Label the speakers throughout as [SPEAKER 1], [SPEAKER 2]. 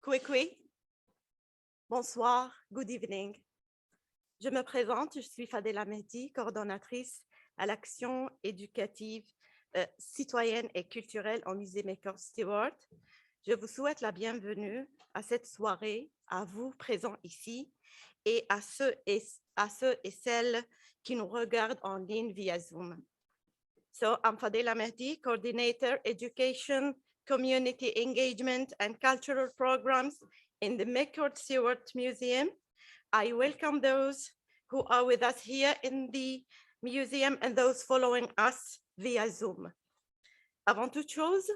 [SPEAKER 1] Kwekwe. Bonsoir, good evening. Je me présente, je suis Fadela Mehdi, coordonnatrice à l'action éducative, citoyenne et culturelle au musée Maker Stewart. Je vous souhaite la bienvenue à cette soirée, à vous présents ici et à ceux et celles qui nous regardent en ligne via Zoom. So I'm Fadela Mehdi, Coordinator Education, Community Engagement and Cultural Programs in the McCord Stewart Museum. I welcome those who are with us here in the museum and those following us via Zoom. Avant toute chose,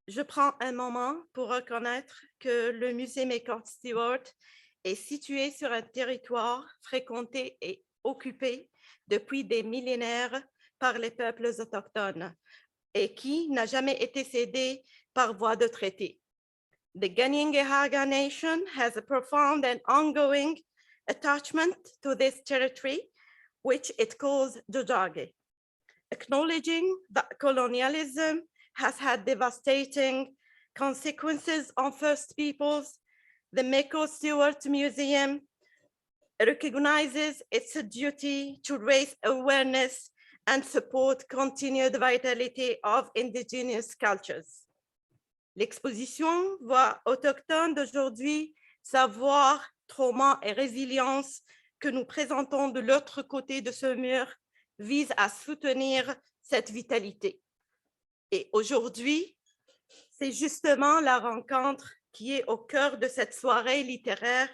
[SPEAKER 1] je prends un moment pour reconnaître que le musée McCord Stewart est situé sur un territoire fréquenté et occupé depuis des millénaires par les peuples autochtones et qui n'a jamais été cédé par voie de traité. The Kanien'kehá:ka Nation has a profound and ongoing attachment to this territory, which it calls Jojage. Acknowledging that colonialism has had devastating consequences on First Peoples, the McCord Stewart Museum recognizes its duty to raise awareness and support continued vitality of indigenous cultures. L'exposition Voix autochtones d'aujourd'hui, savoir, trauma et résilience que nous présentons de l'autre côté de ce mur vise à soutenir cette vitalité. Et aujourd'hui, c'est justement la rencontre qui est au cœur de cette soirée littéraire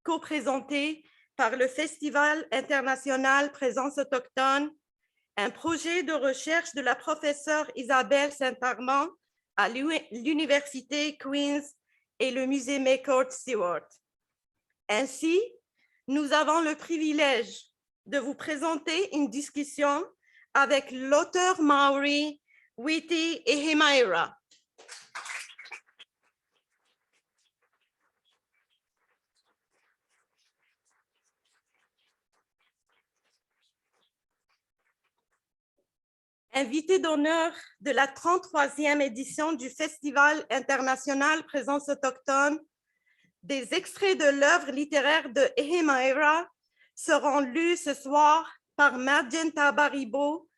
[SPEAKER 1] co-présentée par le Festival international Présence autochtone, un projet de recherche de la professeure Isabelle Saint-Armand à l'Université Queen's et le musée McCord Stewart. Ainsi, nous avons le privilège de vous présenter une discussion avec l'auteur maori Witi Ihimaera. Invité d'honneur de la 33e édition du Festival international Présence autochtone, des extraits de l'œuvre littéraire de Ihimaera seront lus ce soir par Magenta Baribo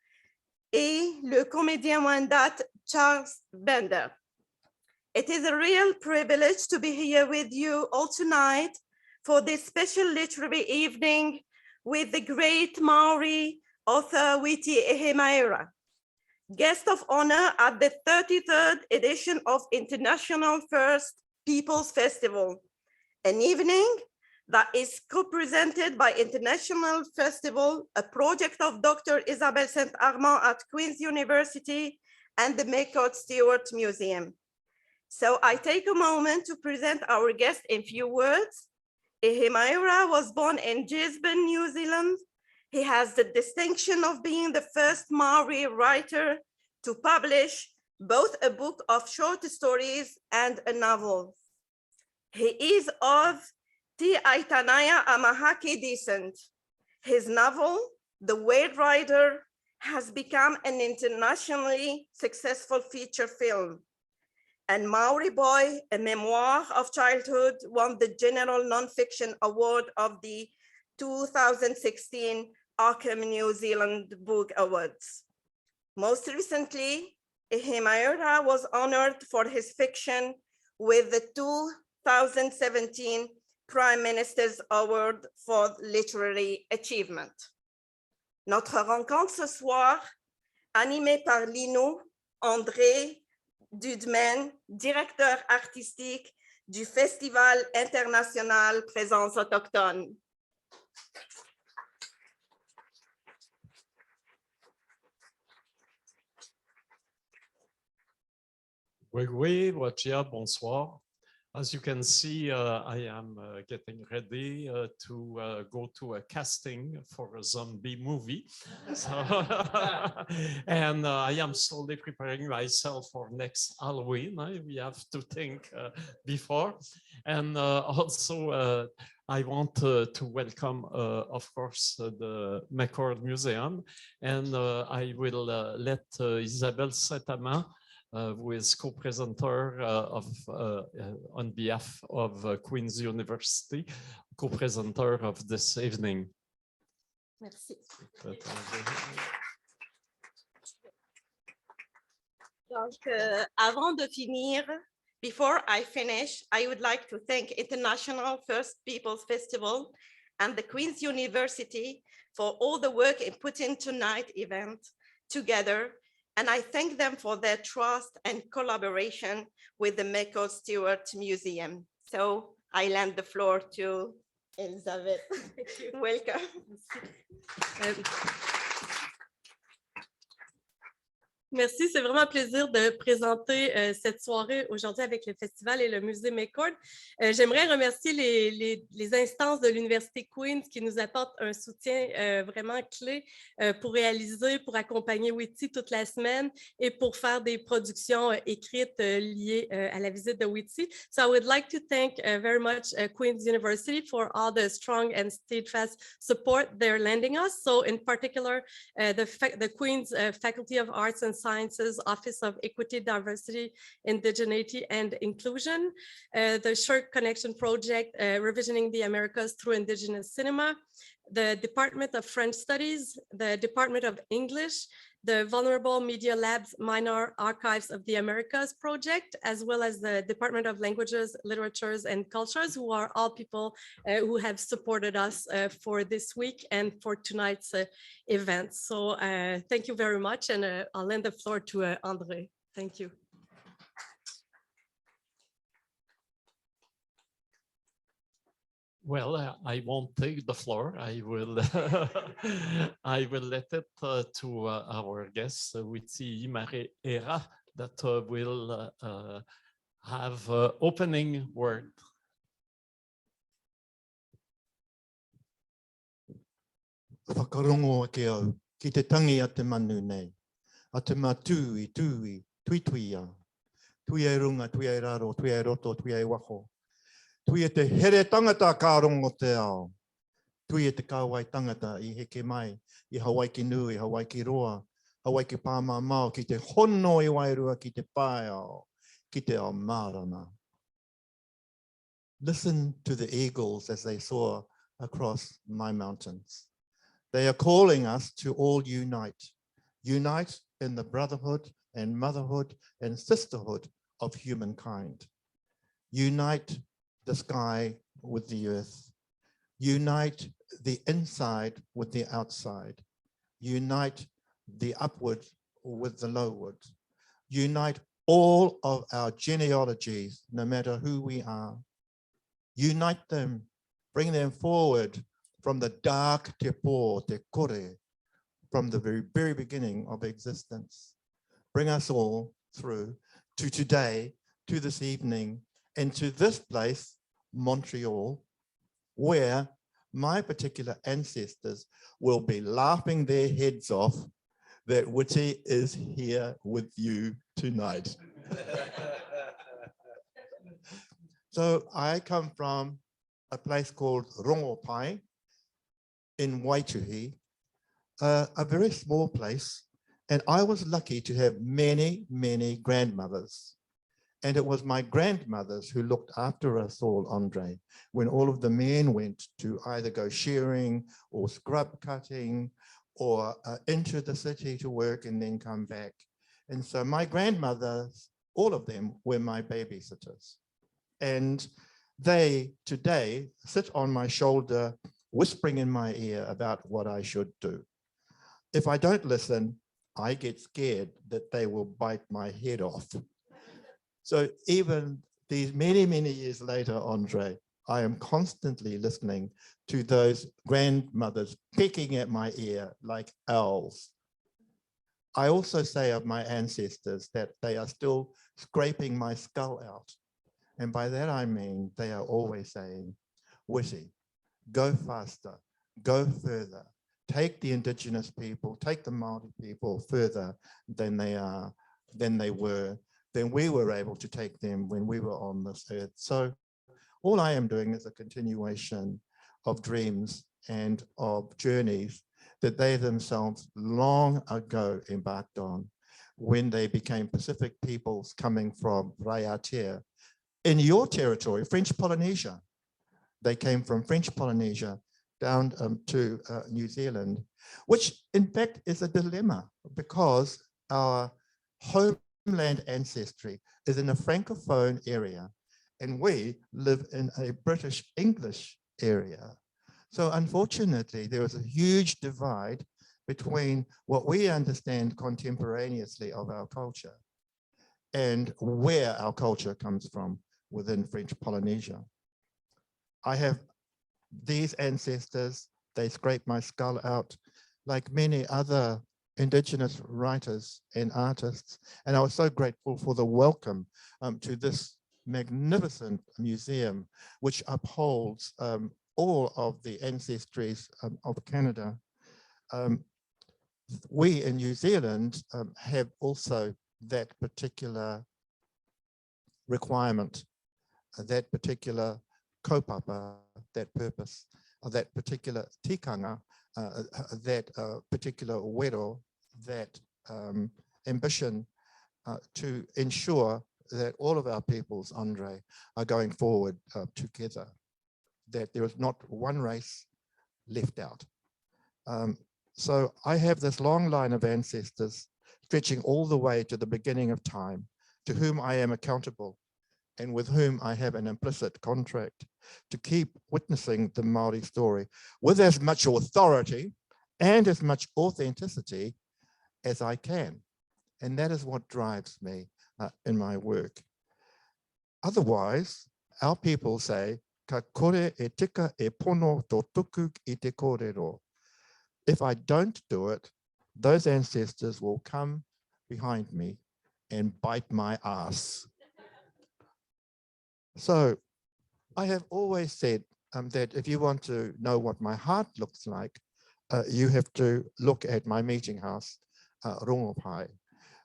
[SPEAKER 1] et le comédien Wendat Charles Bender. It is a real privilege to be here with you all tonight for this special literary evening with the great Maori author Witi Ihimaera, guest of honor at the 33rd edition of International First Peoples Festival, an evening that is co-presented by International Festival, a project of Dr. Isabelle Saint-Armand at Queen's University and the McCord Stewart Museum. So I take a moment to present our guest in few words. Ihimaera was born in Gisborne, New Zealand. He has the distinction of being the first Maori writer to publish both a book of short stories and a novel. He is of Te Aitanaya Amahaki descent. His novel, The Whale Rider, has become an internationally successful feature film. And Maori Boy, a memoir of childhood, won the General Nonfiction Award of the 2016 Arkham New Zealand Book Awards. Most recently, Ihimaera was honored for his fiction with the 2017 Prime Minister's Award for Literary Achievement. Notre rencontre ce soir, animée par Lino André Dudemaine, directeur artistique du Festival international Présence autochtone.
[SPEAKER 2] Oui, bonsoir. As you can see, I am getting ready to go to a casting for a zombie movie. So, and I am slowly preparing myself for next Halloween. We have to think before. And also, I want to welcome, of course, the McCord Museum. And I will let Isabelle Saint-Armand who is co-presenter on behalf of Queen's University, co-presenter of this evening.
[SPEAKER 1] Merci. Donc, avant de finir, before I finish, I would like to thank International First Peoples Festival and the Queen's University for all the work in putting tonight's event together. And I thank them for their trust and collaboration with the Michael Stewart Museum. So I lend the floor to Elizabeth. Welcome.
[SPEAKER 3] Merci, c'est vraiment un plaisir de présenter cette soirée aujourd'hui avec le festival et le musée McCord. J'aimerais remercier les instances de l'Université Queen's qui nous apportent un soutien vraiment clé pour réaliser, pour accompagner Witi toute la semaine et pour faire des productions écrites liées à la visite de Witi. So I would like to thank very much Queen's University for all the strong and steadfast support they're lending us. So in particular, the Queen's Faculty of Arts and Sciences, Office of Equity, Diversity, Indigeneity, and Inclusion, the Short Connection Project, Revisioning the Americas Through Indigenous Cinema, the Department of French Studies, the Department of English, the Vulnerable Media Lab's Minor Archives of the Americas project, as well as the Department of Languages, Literatures, and Cultures, who are all people who have supported us for this week and for tonight's event. So thank you very much, and I'll lend the floor to André. Thank you.
[SPEAKER 2] Well, I won't take the floor. I will I will let it to our guest, Witi Ihimaera, that will have opening word.
[SPEAKER 4] Whakarongo ke au, ki te tangi a te manu nei, a te mā tui, tui a. Tui ai runga, tui ai raro, tui ai roto, tui ai wako. Tui e te here tangata ka rongo te ao. Tui e te kāwai tangata I heke mai, I Hawaii ki nui, Hawaii ki roa, Hawaii ki pāma mao, ki te hono I wairua, ki te pae ao, ki te ao mārana. Listen to the eagles as they soar across my mountains. They are calling us to all unite. Unite in the brotherhood and motherhood and sisterhood of humankind. Unite the sky with the earth. Unite the inside with the outside. Unite the upward with the lowward. Unite all of our genealogies, no matter who we are. Unite them, bring them forward from the dark te pō, te kore, from the very beginning of existence. Bring us all through to today, to this evening, and to this place, Montreal, where my particular ancestors will be laughing their heads off that Witi is here with you tonight. So I come from a place called Rongopai in Waituhi, a very small place. And I was lucky to have many, many grandmothers. And it was my grandmothers who looked after us all, Andre, when all of the men went to either go shearing or scrub cutting or into the city to work and then come back. And so my grandmothers, all of them were my babysitters. And they today sit on my shoulder, whispering in my ear about what I should do. If I don't listen, I get scared that they will bite my head off. So even these many, many years later, Andre, I am constantly listening to those grandmothers pecking at my ear like owls. I also say of my ancestors that they are still scraping my skull out. And by that I mean they are always saying, Witi, go faster, go further, take the Indigenous people, take the Māori people further than we were able to take them when we were on this earth. So all I am doing is a continuation of dreams and of journeys that they themselves long ago embarked on. when they became Pacific peoples coming from Raiatea. In your territory, French Polynesia, they came from French Polynesia down to New Zealand, which in fact is a dilemma because our homeland ancestry is in a Francophone area and we live in a British English area. So unfortunately, there is a huge divide between what we understand contemporaneously of our culture and where our culture comes from within French Polynesia. I have these ancestors, they scrape my skull out like many other Indigenous writers and artists. And I was so grateful for the welcome to this magnificent museum, which upholds all of the ancestries of Canada. We in New Zealand have also that particular requirement, that particular kaupapa, that purpose, that particular tikanga, that particular wero, that ambition to ensure that all of our peoples, Andre, are going forward together, that there is not one race left out. So I have this long line of ancestors stretching all the way to the beginning of time, to whom I am accountable and with whom I have an implicit contract to keep witnessing the Maori story with as much authority and as much authenticity as I can. And that is what drives me in my work. Otherwise, our people say, ka kore e tika e pono to tuku I te kōrero. If I don't do it, those ancestors will come behind me and bite my ass. So I have always said that if you want to know what my heart looks like, you have to look at my meeting house, Rongopai.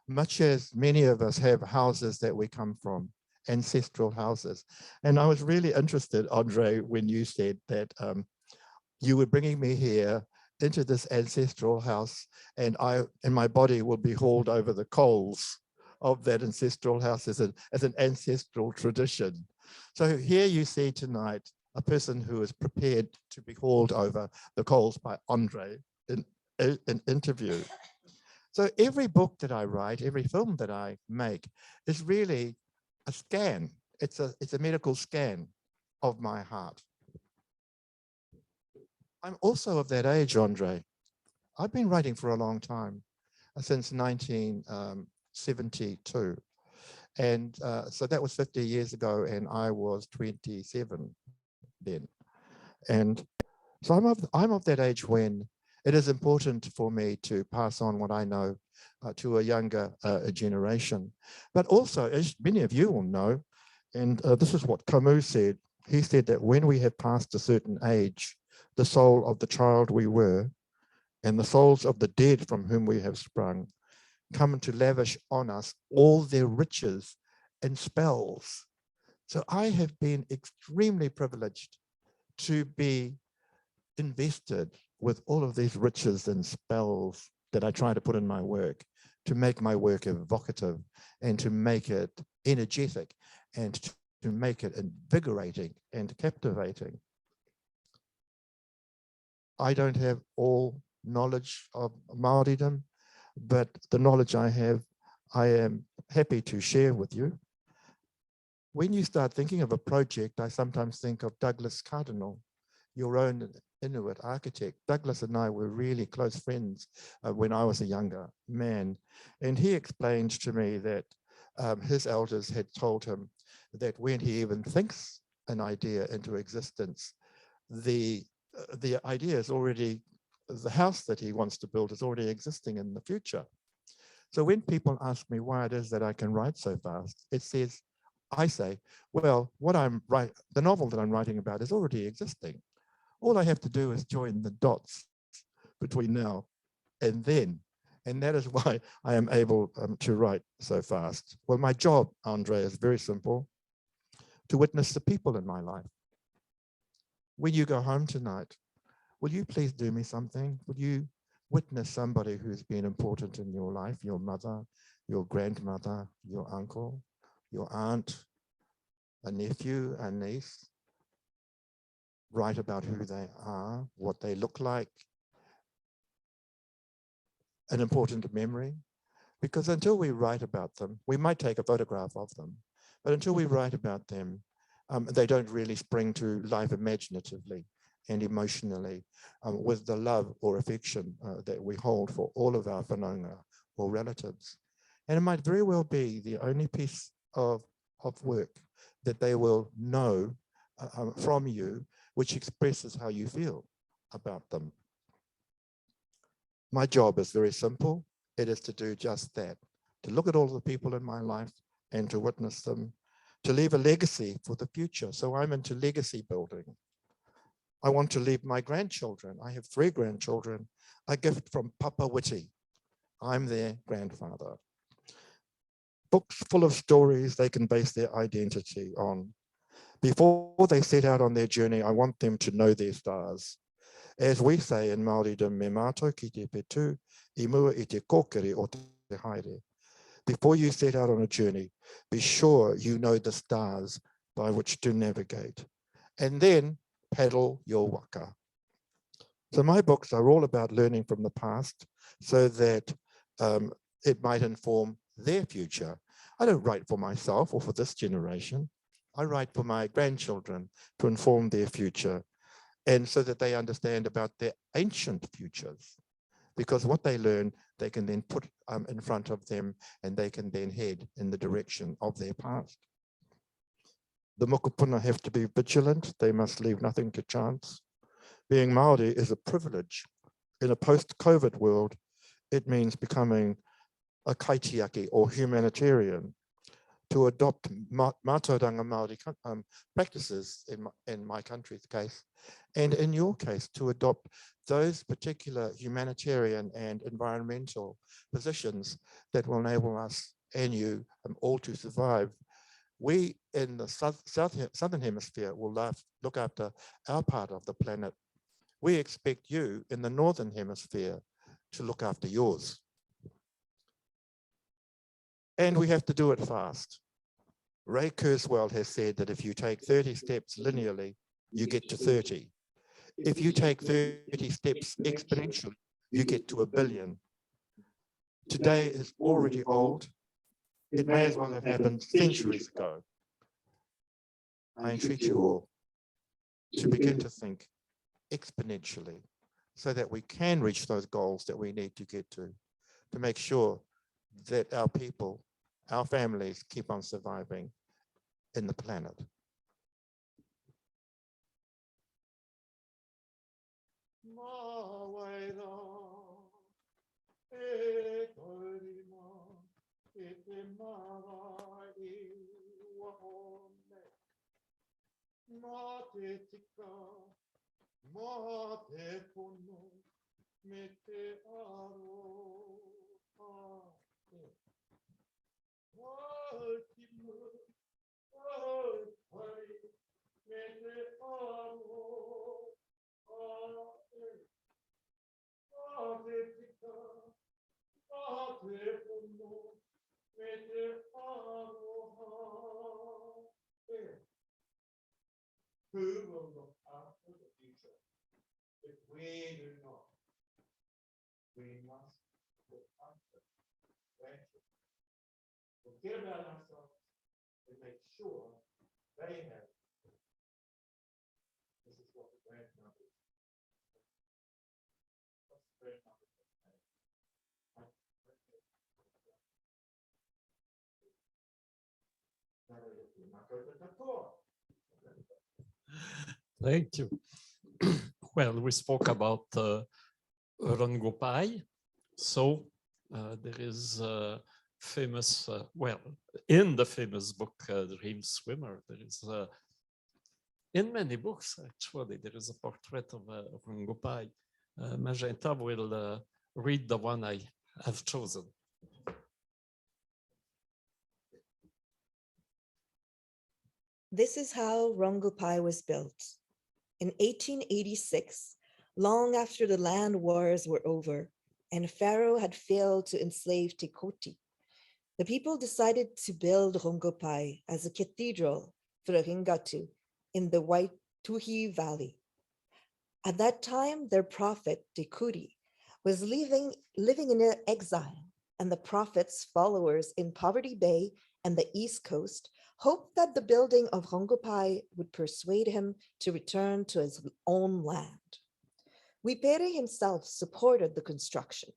[SPEAKER 4] Much as many of us have houses that we come from, ancestral houses. And I was really interested, Andre, when you said that you were bringing me here into this ancestral house and my body will be hauled over the coals of that ancestral house as an ancestral tradition. So here you see tonight a person who is prepared to be hauled over the coals by Andre in an interview. So every book that I write, every film that I make is really a scan. It's a medical scan of my heart. I'm also of that age, Andre. I've been writing for a long time, since 1972. And so that was 50 years ago, and I was 27 then. And so I'm of that age when it is important for me to pass on what I know to a younger generation. But also, as many of you will know, and this is what Camus said, he said that when we have passed a certain age, the soul of the child we were and the souls of the dead from whom we have sprung come to lavish on us all their riches and spells. So I have been extremely privileged to be invested with all of these riches and spells that I try to put in my work, to make my work evocative and to make it energetic and to make it invigorating and captivating. I don't have all knowledge of Māoridom, but the knowledge I have, I am happy to share with you. When you start thinking of a project, I sometimes think of Douglas Cardinal, your own Inuit architect. Douglas and I were really close friends when I was a younger man. And he explained to me that his elders had told him that when he even thinks an idea into existence, the idea is already, the house that he wants to build is already existing in the future. So when people ask me why it is that I can write so fast, it says, I say, well, the novel that I'm writing about is already existing. All I have to do is join the dots between now and then. And that is why I am able to write so fast. Well, my job, Andre, is very simple: to witness the people in my life. When you go home tonight, will you please do me something? Will you witness somebody who's been important in your life, your mother, your grandmother, your uncle, your aunt, a nephew, a niece. Write about who they are, what they look like, an important memory. Because until we write about them, we might take a photograph of them, but until we write about them, they don't really spring to life imaginatively and emotionally with the love or affection that we hold for all of our whanaunga or relatives. And it might very well be the only piece of work that they will know from you, which expresses how you feel about them. My job is very simple. It is to do just that, to look at all the people in my life and to witness them, to leave a legacy for the future. So I'm into legacy building. I want to leave my grandchildren. I have 3 grandchildren, a gift from Papa Witi. I'm their grandfather. Books full of stories they can base their identity on. Before they set out on their journey, I want them to know their stars. As we say in Māoridom, me mātou ki te petu, I mua I te kōkiri o te haere. Before you set out on a journey, be sure you know the stars by which to navigate, and then paddle your waka. So my books are all about learning from the past so that it might inform their future. I don't write for myself or for this generation. I write for my grandchildren to inform their future, and so that they understand about their ancient futures. Because what they learn, they can then put in front of them, and they can then head in the direction of their past. The mokopuna have to be vigilant. They must leave nothing to chance. Being Māori is a privilege. In a post-COVID world, it means becoming a kaitiaki or humanitarian, to adopt mātauranga Māori practices in my country's case, and in your case, to adopt those particular humanitarian and environmental positions that will enable us and you all to survive. We in the southern hemisphere will look after our part of the planet. We expect you in the northern hemisphere to look after yours. And we have to do it fast. Ray Kurzweil has said that if you take 30 steps linearly, you get to 30. If you take 30 steps exponentially, you get to 1 billion. Today is already old. It may as well have happened centuries ago. I entreat you all to begin to think exponentially so that we can reach those goals that we need to get to make sure that our people, our families keep on surviving in the planet. Who will look after the future if we do not? We must look after grandchildren. Forget about ourselves and make sure they have. This is what the grandmothers. What's the grandmother?
[SPEAKER 2] Thank you. Well, we spoke about Rongopai. So there is a famous, well, in the famous book, Dream Swimmer, there is, in many books, actually, there is a portrait of Rongopai. Magenta will read the one I have chosen.
[SPEAKER 5] This is how Rongopai was built. In 1886, long after the land wars were over and Pharaoh had failed to enslave Te Koti, the people decided to build Rongopai as a cathedral for Ringatu in the Waituhi Valley. At that time, their prophet, Tekuri, was living in exile, and the prophet's followers in Poverty Bay and the East Coast hoped that the building of Rongopai would persuade him to return to his own land. Wipere himself supported the construction.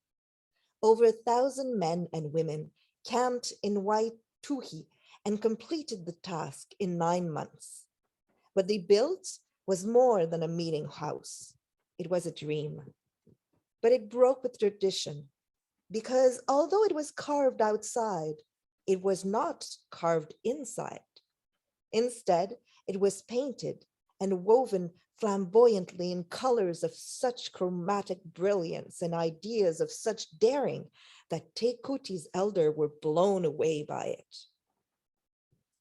[SPEAKER 5] Over 1,000 men and women camped in Waituhi and completed the task in 9 months. What they built was more than a meeting house. It was a dream. But it broke with tradition because although it was carved outside, it was not carved inside. Instead, it was painted and woven flamboyantly in colors of such chromatic brilliance and ideas of such daring that Te Kuti's elder were blown away by it.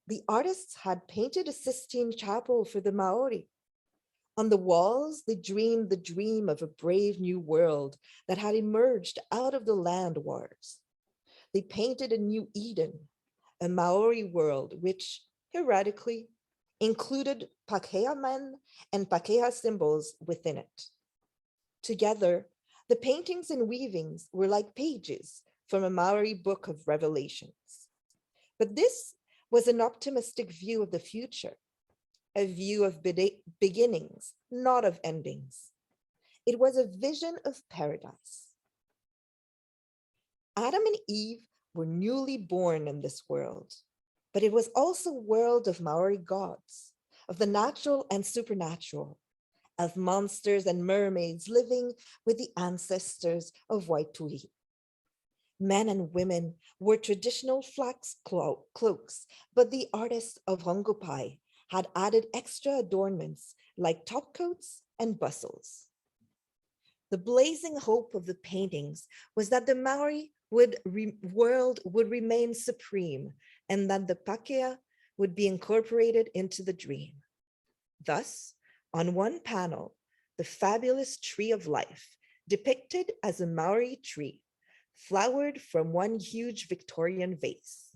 [SPEAKER 5] The artists had painted a Sistine Chapel for the Maori. On the walls, they dreamed the dream of a brave new world that had emerged out of the land wars. They painted a new Eden, a Maori world which, heretically, included Pakea men and Pakea symbols within it. Together, the paintings and weavings were like pages from a Maori book of revelations. But this was an optimistic view of the future, a view of beginnings, not of endings. It was a vision of paradise. Adam and Eve were newly born in this world, but it was also a world of Maori gods, of the natural and supernatural, of monsters and mermaids living with the ancestors of Waituhi. Men and women wore traditional flax cloaks, but the artists of Rongopai had added extra adornments like topcoats and bustles. The blazing hope of the paintings was that the Maori world would remain supreme and that the Pakea would be incorporated into the dream. Thus, on one panel, the fabulous tree of life, depicted as a Maori tree, flowered from one huge Victorian vase.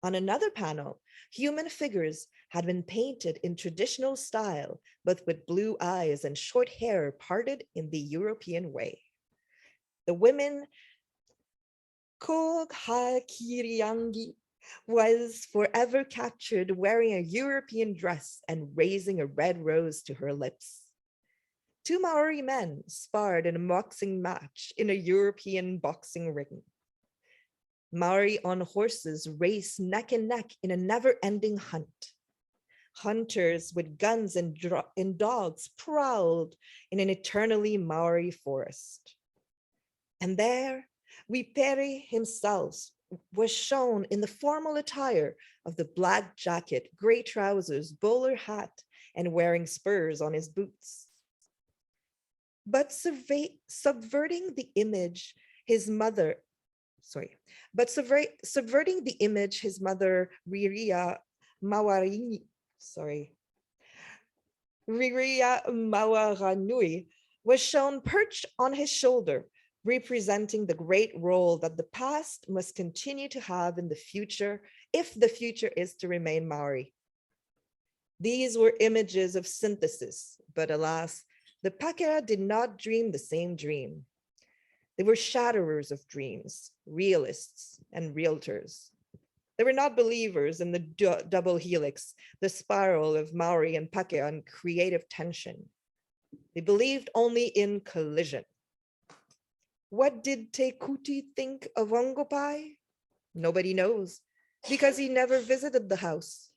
[SPEAKER 5] On another panel, human figures had been painted in traditional style, but with blue eyes and short hair parted in the European way. The women, Ko Hakiriangi, was forever captured wearing a European dress and raising a red rose to her lips. 2 Maori men sparred in a boxing match in a European boxing ring. Maori on horses raced neck and neck in a never-ending hunt. Hunters with guns and dogs prowled in an eternally Maori forest. And there, Wipere himself was shown in the formal attire of the black jacket, gray trousers, bowler hat, and wearing spurs on his boots. But subverting the image his mother Riria Mawaranui was shown perched on his shoulder, representing the great role that the past must continue to have in the future if the future is to remain Maori. These were images of synthesis, but alas, the Pakea did not dream the same dream. They were shatterers of dreams, realists and realtors. They were not believers in the double helix, the spiral of Maori and Pakea and creative tension. They believed only in collision. What did Te Kuti think of Rongopai? Nobody knows, because he never visited the house.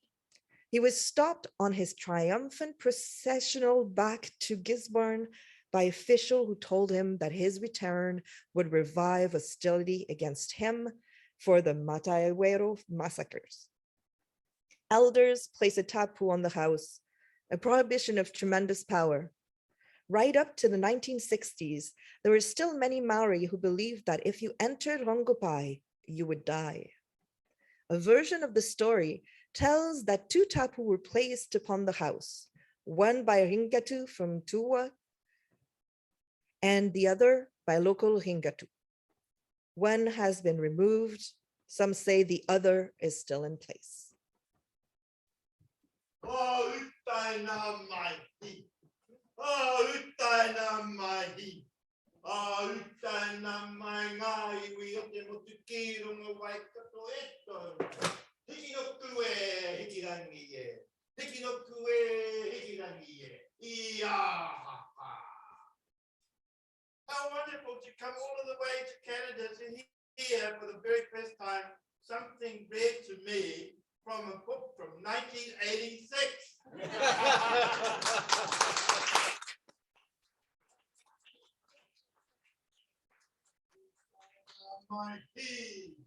[SPEAKER 5] He was stopped on his triumphant processional back to Gisborne by an official who told him that his return would revive hostility against him for the Mataiwero massacres. Elders placed a tapu on the house, a prohibition of tremendous power. Right up to the 1960s, there were still many Maori who believed that if you entered Rongopai, you would die. A version of the story tells that 2 tapu were placed upon the house, one by Ringatu from Tua and the other by local Ringatu. One has been removed Some say the other is still in place.
[SPEAKER 4] Oh, utai nā mahi. Oh, utai nā mahi. Oh, utai nā mai ngā iwi o te motu ki runga waikato eto. Hiki no kue, hiki rangi e. Hiki no kue, hiki rangi e. Ia ha ha. How wonderful to come all the way to Canada to hear for the very first time something read to me from a book from 1986. My he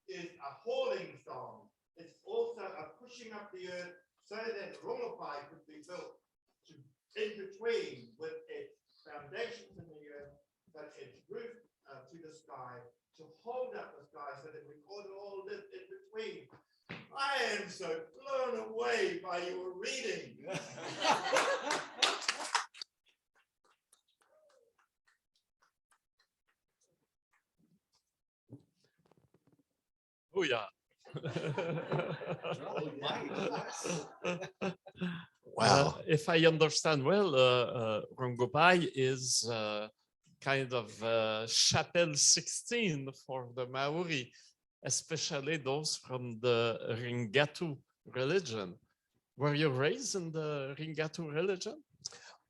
[SPEAKER 4] is a hauling song. It's also a pushing up the earth so that Rongopai could be built to, in between with its foundations in the earth, but its roof to the sky, to hold up the sky so that we could all live in between. I am so blown away by your reading.
[SPEAKER 2] Oh, yeah.
[SPEAKER 4] Wow.
[SPEAKER 2] If I understand well, Rongopai is kind of Chapel 16 for the Maori, especially those from the Ringatu religion. Were you raised in the Ringatu religion?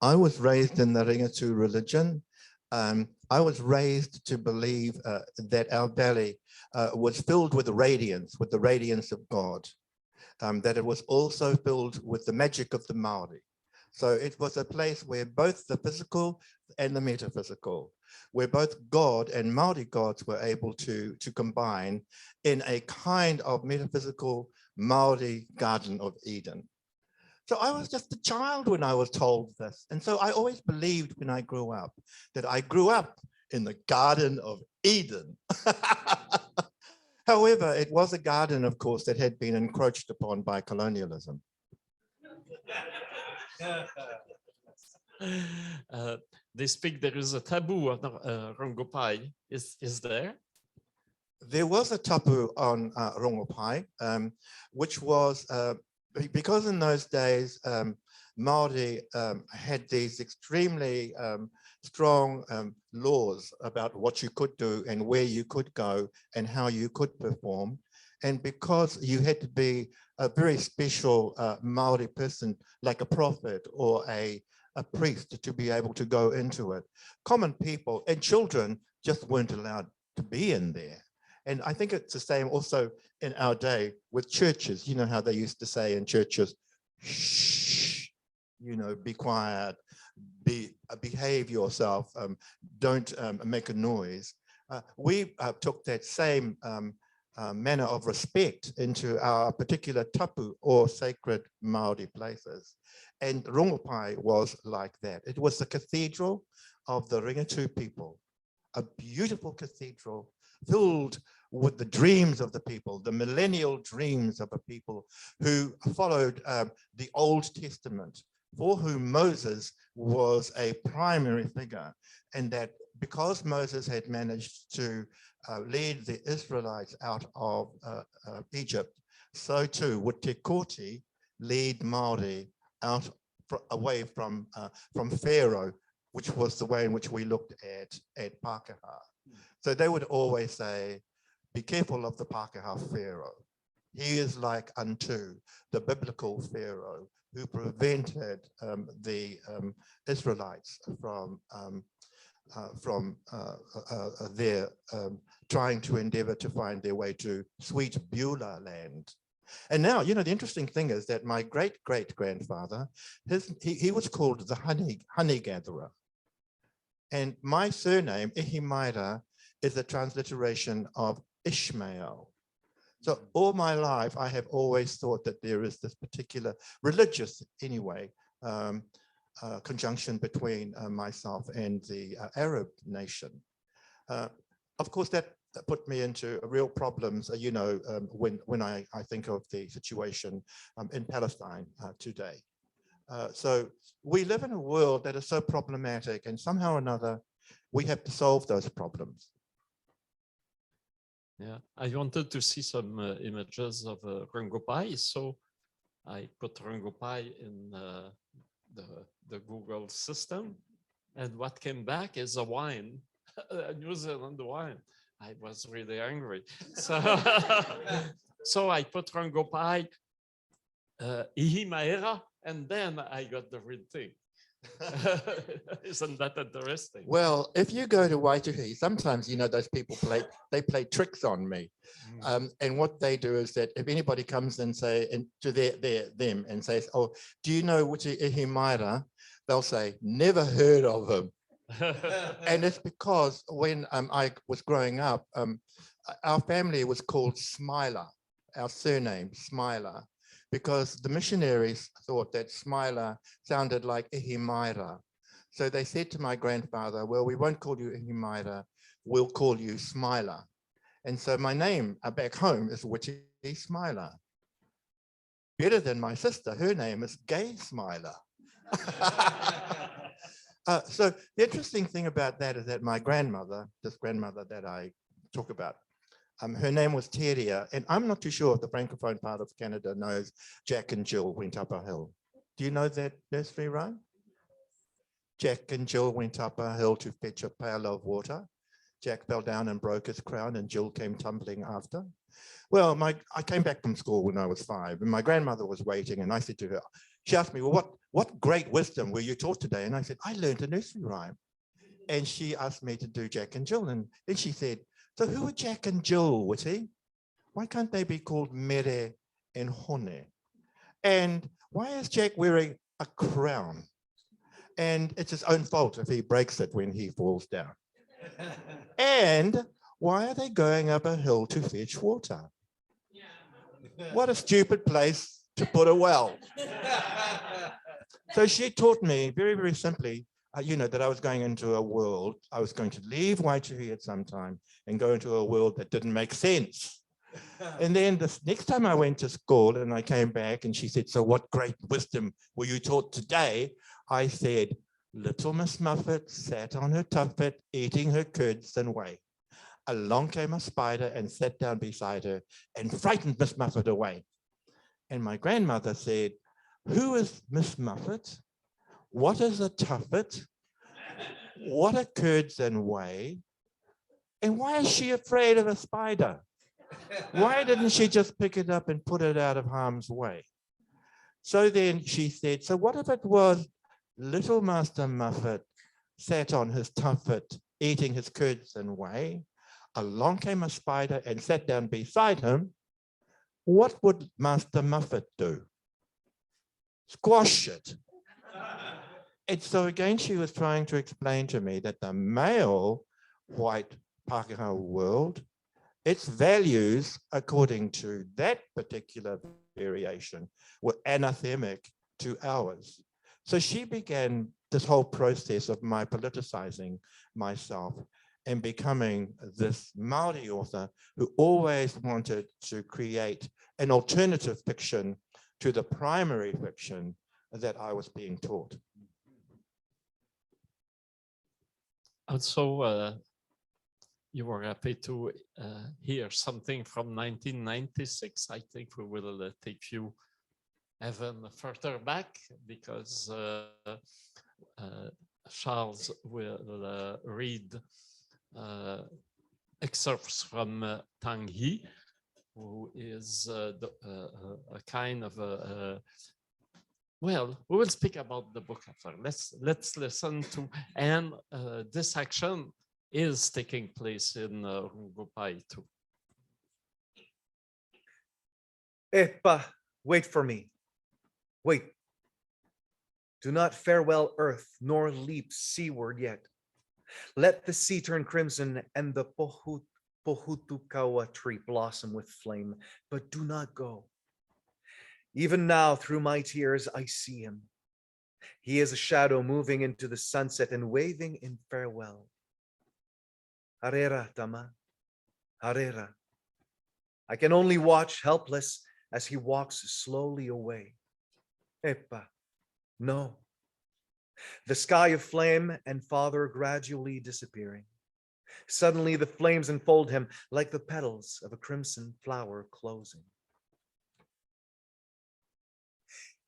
[SPEAKER 4] I was raised in the Ringatu religion. I was raised to believe that our valley was filled with the radiance of God, that it was also filled with the magic of the Maori. So it was a place where both the physical and the metaphysical, where both God and Maori gods were able to combine in a kind of metaphysical Maori Garden of Eden. So I was just a child when I was told this. And so I always believed when I grew up that I grew up in the Garden of Eden. However, it was a garden, of course, that had been encroached upon by colonialism.
[SPEAKER 2] They speak there is a taboo on Rongopai. Is there?
[SPEAKER 4] There was a tapu on Rongopai, which was because in those days, Māori had these extremely strong laws about what you could do and where you could go and how you could perform. And because you had to be a very special Māori person, like a prophet or a priest, to be able to go into it, common people and children just weren't allowed to be in there. And I think it's the same also in our day with churches. You know how they used to say in churches, shh, you know, be quiet, behave yourself, don't make a noise. We took that same manner of respect into our particular tapu or sacred Māori places. And Rongopai was like that. It was the cathedral of the Ringatu people, a beautiful cathedral filled with the dreams of the people, the millennial dreams of a people who followed the Old Testament, for whom Moses was a primary figure, and that because Moses had managed to lead the Israelites out of Egypt, so too would Te Koti lead Māori out away from Pharaoh, which was the way in which we looked at Pākehā. So they would always say, be careful of the Pākehā Pharaoh. He is like unto the biblical Pharaoh who prevented the Israelites from their trying to endeavor to find their way to sweet Beulah land. And now, you know, the interesting thing is that my great-great-grandfather, he was called the honey gatherer. And my surname, Ihimaera, is a transliteration of Ishmael. So all my life, I have always thought that there is this particular religious, anyway, conjunction between myself and the Arab nation. Of course, that put me into real problems, you know, when I think of the situation in Palestine today. So we live in a world that is so problematic, and somehow or another, we have to solve those problems.
[SPEAKER 2] Yeah, I wanted to see some images of Rungopai, so I put Rungopai in the Google system, and what came back is a wine, a New Zealand wine. I was really angry. So, so I put Rungopai, Ihimaera, and then I got the real thing. Isn't that interesting?
[SPEAKER 4] Well, if you go to Waitangi, sometimes, you know, those people play tricks on me. And what they do is that if anybody comes and say, and to them and says, oh, do you know Witi Ihimaera? They'll say, never heard of him. And it's because when I was growing up, our family was called Smiler, our surname Smiler, because the missionaries thought that Smiler sounded like Ihimaera. So they said to my grandfather, well, we won't call you Ihimaera, we'll call you Smiler. And so my name back home is Witi Smiler. Better than my sister, her name is Gay Smiler. So the interesting thing about that is that my grandmother, this grandmother that I talk about, her name was Teria, and I'm not too sure if the Francophone part of Canada knows Jack and Jill went up a hill. Do you know that nursery rhyme? Jack and Jill went up a hill to fetch a pail of water. Jack fell down and broke his crown, and Jill came tumbling after. Well, I came back from school when I was 5, and my grandmother was waiting, and I said to her, she asked me, well, what great wisdom were you taught today? And I said, I learned a nursery rhyme. And she asked me to do Jack and Jill. And then she said, so who are Jack and Jill, Witi? Why can't they be called Mere and Hone? And why is Jack wearing a crown? And it's his own fault if he breaks it when he falls down. And why are they going up a hill to fetch water? What a stupid place to put a well. So she taught me very, very simply, you know, that I was going into a world, I was going to leave Waitangi at some time and go into a world that didn't make sense. And then the next time I went to school and I came back and she said, so what great wisdom were you taught today? I said, little Miss Muffet sat on her tuffet eating her curds and whey. Along came a spider and sat down beside her and frightened Miss Muffet away. And my grandmother said, who is Miss Muffet? What is a tuffet? What are curds and whey? And why is she afraid of a spider? Why didn't she just pick it up and put it out of harm's way? So then she said, so what if it was little Master Muffet sat on his tuffet eating his curds and whey? Along came a spider and sat down beside him. What would Master Muffet do? Squash it. And so again, she was trying to explain to me that the male white Pākehā world, its values, according to that particular variation, were anathemic to ours. So she began this whole process of my politicizing myself and becoming this Māori author who always wanted to create an alternative fiction to the primary fiction that I was being taught.
[SPEAKER 2] Also, you were happy to hear something from 1996. I think we will take you even further back because Charles will read excerpts from Tang He, who is a kind of well, we will speak about the book after. Let's listen to, and this action is taking place in Rungopai too.
[SPEAKER 6] Epa, wait for me. Wait. Do not farewell earth, nor leap seaward yet. Let the sea turn crimson and the Pohutukawa tree blossom with flame, but do not go. Even now, through my tears, I see him. He is a shadow moving into the sunset and waving in farewell. Harera, Tama, Harera. I can only watch helpless as he walks slowly away. Epa, no. The sky of flame and father gradually disappearing. Suddenly the flames enfold him like the petals of a crimson flower closing.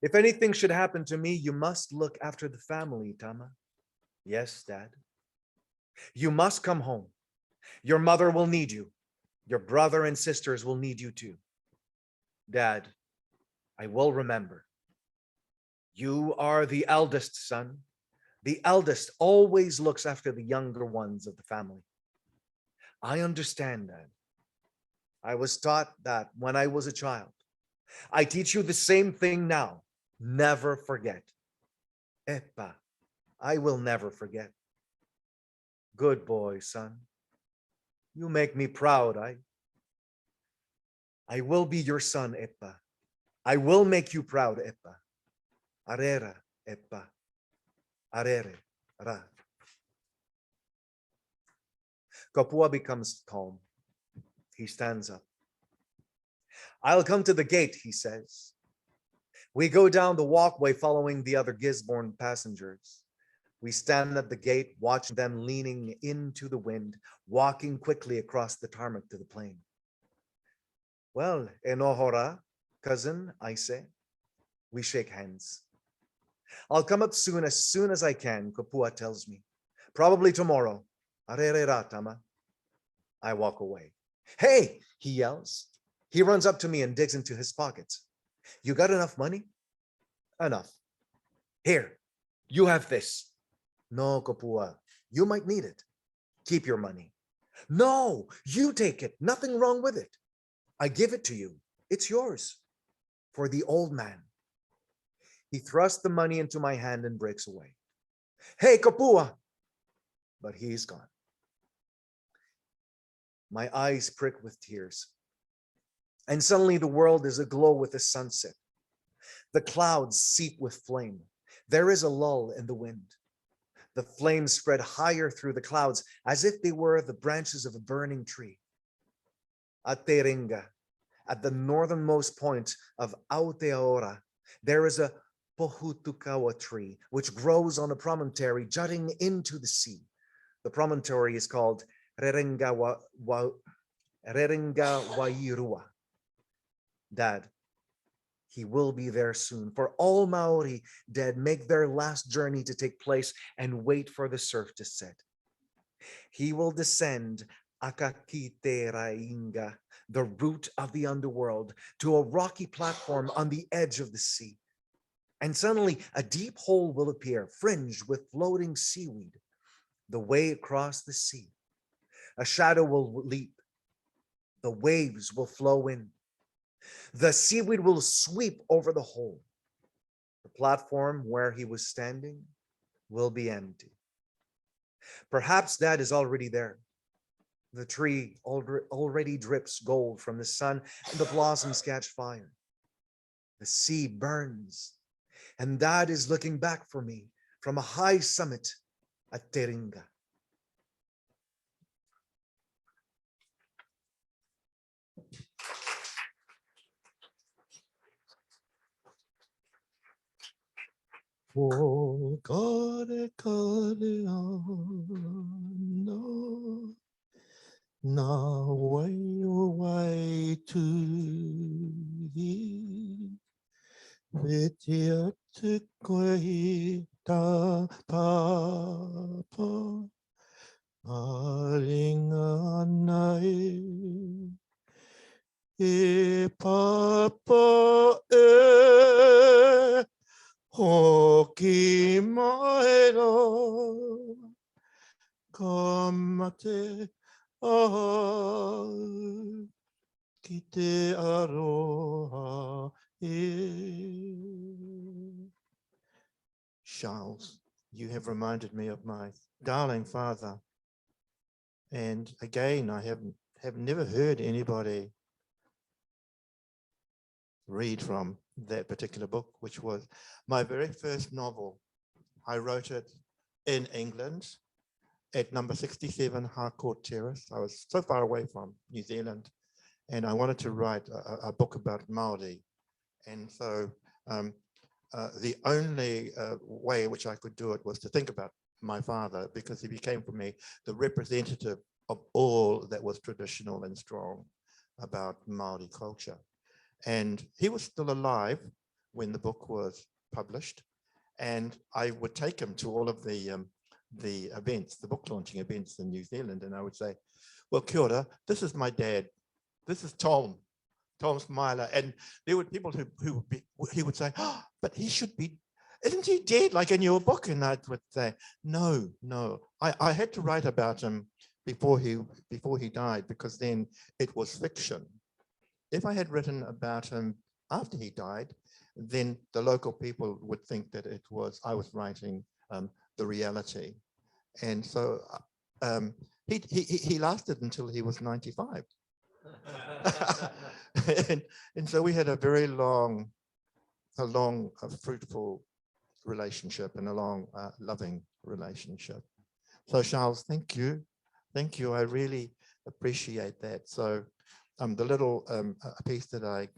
[SPEAKER 6] If anything should happen to me, you must look after the family, Tama. Yes, Dad. You must come home. Your mother will need you. Your brother and sisters will need you too. Dad, I will remember. You are the eldest son. The eldest always looks after the younger ones of the family. I understand that. I was taught that when I was a child. I teach you the same thing now. Never forget. Epa, I will never forget. Good boy, son. You make me proud. I will be your son, Epa. I will make you proud, Epa. Arera, Epa. Arere, ra. Kapua becomes calm. He stands up. I'll come to the gate, he says. We go down the walkway following the other Gisborne passengers. We stand at the gate, watching them leaning into the wind, walking quickly across the tarmac to the plane. Well, Enohora, cousin, I say. We shake hands. I'll come up soon as I can, Kapua tells me. Probably tomorrow. Arere ratama. I walk away. Hey, he yells. He runs up to me and digs into his pockets. You got enough money? Enough. Here, you have this. No, Kapua, you might need it. Keep your money. No, you take it. Nothing wrong with it. I give it to you. It's yours. For the old man. He thrusts the money into my hand and breaks away. Hey, Kapua! But he's gone. My eyes prick with tears. And suddenly the world is aglow with the sunset. The clouds seep with flame. There is a lull in the wind. The flames spread higher through the clouds as if they were the branches of a burning tree. At Teringa, at the northernmost point of Aotearoa, there is a Pohutukawa tree, which grows on a promontory jutting into the sea. The promontory is called Rerengawairua. Dad, he will be there soon, for all Maori dead make their last journey to take place and wait for the surf to set. He will descend Akakiterainga, the root of the underworld, to a rocky platform on the edge of the sea. And suddenly a deep hole will appear, fringed with floating seaweed. The way across the sea, a shadow will leap. The waves will flow in. The seaweed will sweep over the hole. The platform where he was standing will be empty. Perhaps Dad is already there. The tree already drips gold from the sun, and the blossoms catch fire. The sea burns, and Dad is looking back for me from a high summit at Teringa.
[SPEAKER 4] Oh, kare kare ano, na way to thee. Witi atu koe ta papa, aringa nei. E papa e hoki maera, ka mate au ki te aroha e. Charles, you have reminded me of my darling father. And again, I have never heard anybody read from that particular book, which was my very first novel. I wrote it in England at number 67 Harcourt Terrace. I was so far away from New Zealand, and I wanted to write a book about Māori. And so the only way in which I could do it was to think about my father, because he became for me the representative of all that was traditional and strong about Maori culture. And he was still alive when the book was published. And I would take him to all of the events, the book launching events in New Zealand. And I would say, well, kia ora, this is my dad. This is Tom Smiler. And there were people he would say, oh, but he should be, isn't he dead like in your book? And I would say, no. I had to write about him before he died, because then it was fiction. If I had written about him after he died, then the local people would think that I was writing the reality. And so he lasted until he was 95. and so we had a very long, fruitful relationship, and a long, loving relationship. So Charles, thank you. I really appreciate that. So the little piece that I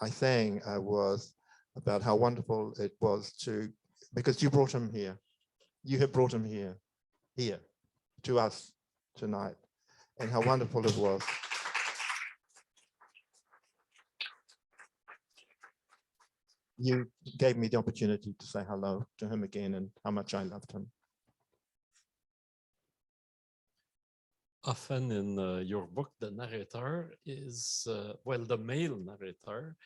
[SPEAKER 4] sang was about how wonderful it was because you brought him here. You have brought him here to us tonight, and how wonderful it was. You gave me the opportunity to say hello to him again, and how much I loved him.
[SPEAKER 2] Often in your book, the narrator is, the male narrator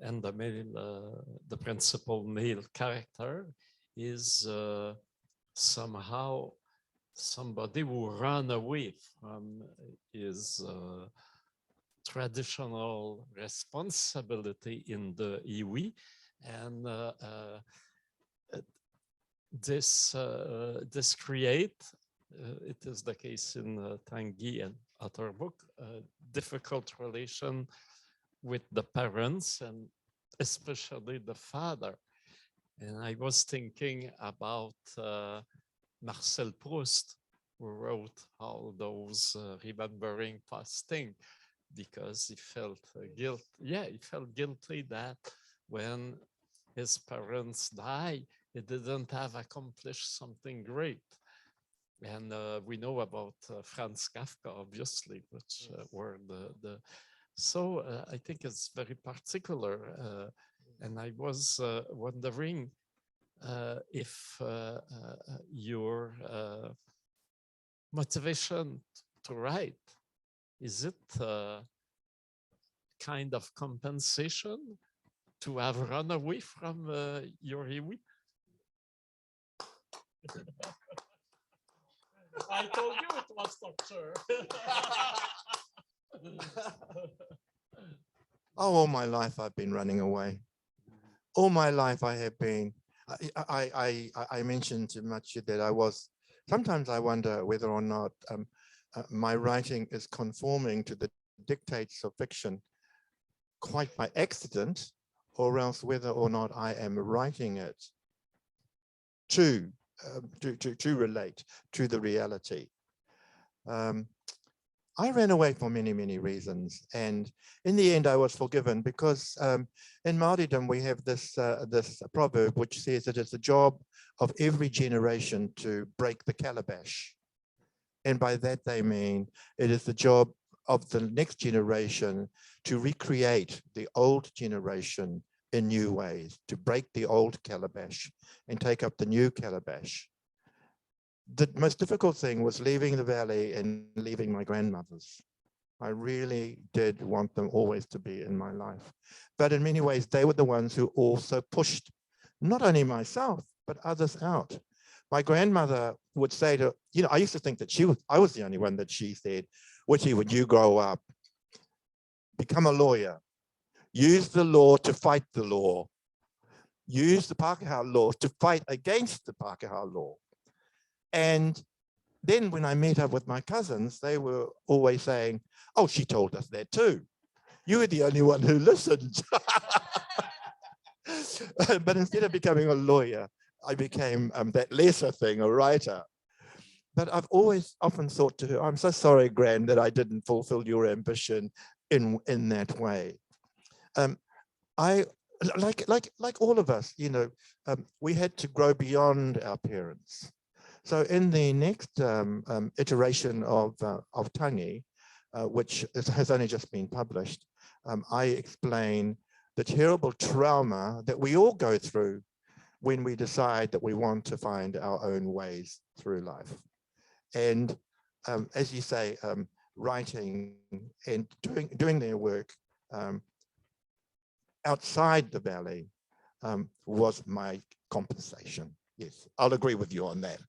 [SPEAKER 2] and the principal male character is somehow somebody who ran away from his traditional responsibility in the iwi, and this create, it is the case in Tanguy and other book, difficult relation with the parents, and especially the father. And I was thinking about Marcel Proust, who wrote all those remembering past things, because he felt guilt. Yeah, he felt guilty that when his parents died, he didn't have accomplished something great. And we know about Franz Kafka, obviously, which were so I think it's very particular. And I was wondering if your motivation to write, is it kind of compensation to have run away from your iwi? I told you it was torture.
[SPEAKER 4] Oh, all my life I've been running away. All my life I have been. I mentioned to Machi that sometimes I wonder whether or not my writing is conforming to the dictates of fiction quite by accident, or else whether or not I am writing it to relate to the reality. I ran away for many, many reasons, and in the end I was forgiven, because in Māoridom we have this proverb which says that it's the job of every generation to break the calabash. And by that they mean it is the job of the next generation to recreate the old generation in new ways, to break the old calabash and take up the new calabash. The most difficult thing was leaving the valley and leaving my grandmothers. I really did want them always to be in my life. But in many ways, they were the ones who also pushed not only myself, but others out. My grandmother would say to, I used to think that I was the only one that she said, Witi, when you grow up, become a lawyer, use the law to fight the law, use the Pākehā law to fight against the Pākehā law. And then when I met up with my cousins, they were always saying, oh, she told us that too. You were the only one who listened. But instead of becoming a lawyer, I became that lesser thing, a writer. But I've always often thought to her, I'm so sorry, Gran, that I didn't fulfill your ambition in that way. I like all of us, we had to grow beyond our parents. So in the next iteration of Tangi, which has only just been published, I explain the terrible trauma that we all go through when we decide that we want to find our own ways through life. And as you say, writing and doing their work outside the valley was my compensation. Yes, I'll agree with you on that.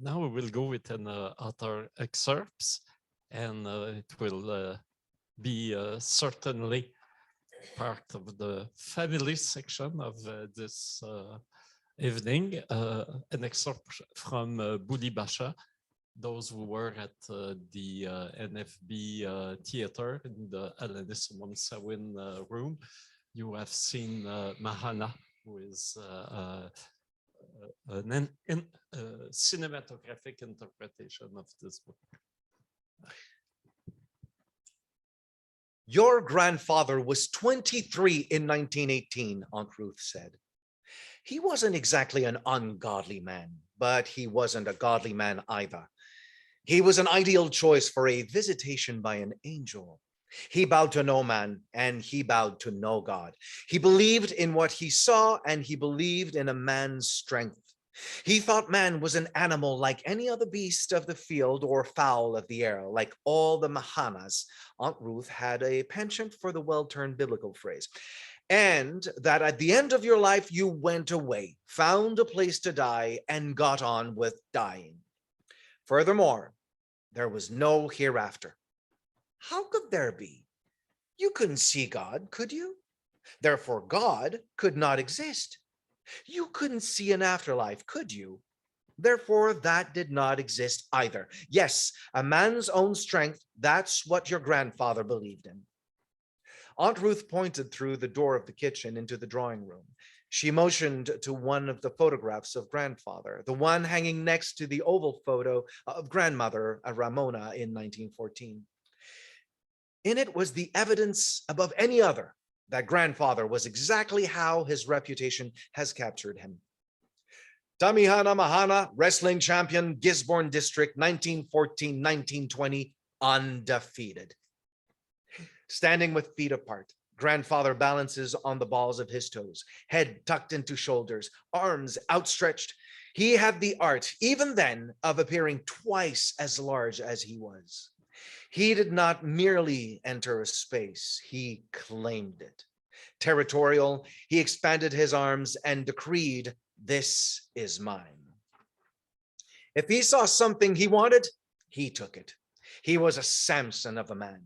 [SPEAKER 2] Now we will go with an other excerpts, and it will be certainly part of the family section of this evening. An excerpt from Budi Basha. Those who were at the NFB theater in the Alanis Momsawin room, you have seen Mahana, who is an cinematographic interpretation of this book.
[SPEAKER 6] Your grandfather was 23 in 1918, Aunt Ruth said. He wasn't exactly an ungodly man, but he wasn't a godly man either. He was an ideal choice for a visitation by an angel. He bowed to no man, and he bowed to no God. He believed in what he saw, and he believed in a man's strength. He thought man was an animal like any other beast of the field or fowl of the air, like all the Mahanas. Aunt Ruth had a penchant for the well-turned biblical phrase. And that at the end of your life, you went away, found a place to die, and got on with dying. Furthermore, there was no hereafter. How could there be? You couldn't see God, could you? Therefore, God could not exist. You couldn't see an afterlife, could you? Therefore, that did not exist either. Yes, a man's own strength, that's what your grandfather believed in. Aunt Ruth pointed through the door of the kitchen into the drawing room. She motioned to one of the photographs of grandfather, the one hanging next to the oval photo of grandmother, Ramona, in 1914. In it was the evidence above any other that grandfather was exactly how his reputation has captured him. Tamihana Mahana, wrestling champion, Gisborne District, 1914-1920, undefeated. Standing with feet apart, grandfather balances on the balls of his toes, head tucked into shoulders, arms outstretched. He had the art, even then, of appearing twice as large as he was. He did not merely enter a space, he claimed it. Territorial, he expanded his arms and decreed, "This is mine." If he saw something he wanted, he took it. He was a Samson of a man.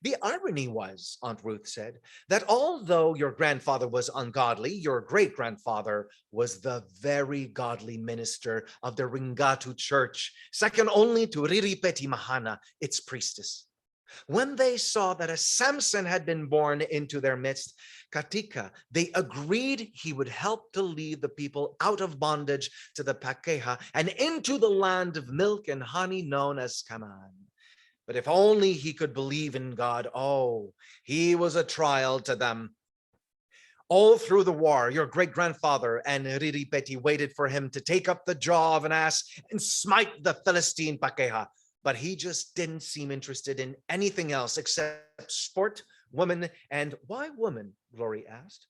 [SPEAKER 6] The irony was, Aunt Ruth said, that although your grandfather was ungodly, your great-grandfather was the very godly minister of the Ringatu Church, second only to Riripeti Mahana, its priestess. When they saw that a Samson had been born into their midst, Katika, they agreed he would help to lead the people out of bondage to the Pakeha and into the land of milk and honey known as Canaan. But if only he could believe in God, oh, he was a trial to them. All through the war, your great-grandfather and Riripeti waited for him to take up the jaw of an ass and smite the Philistine Pakeha. But he just didn't seem interested in anything else except sport, women, and why women? Glory asked.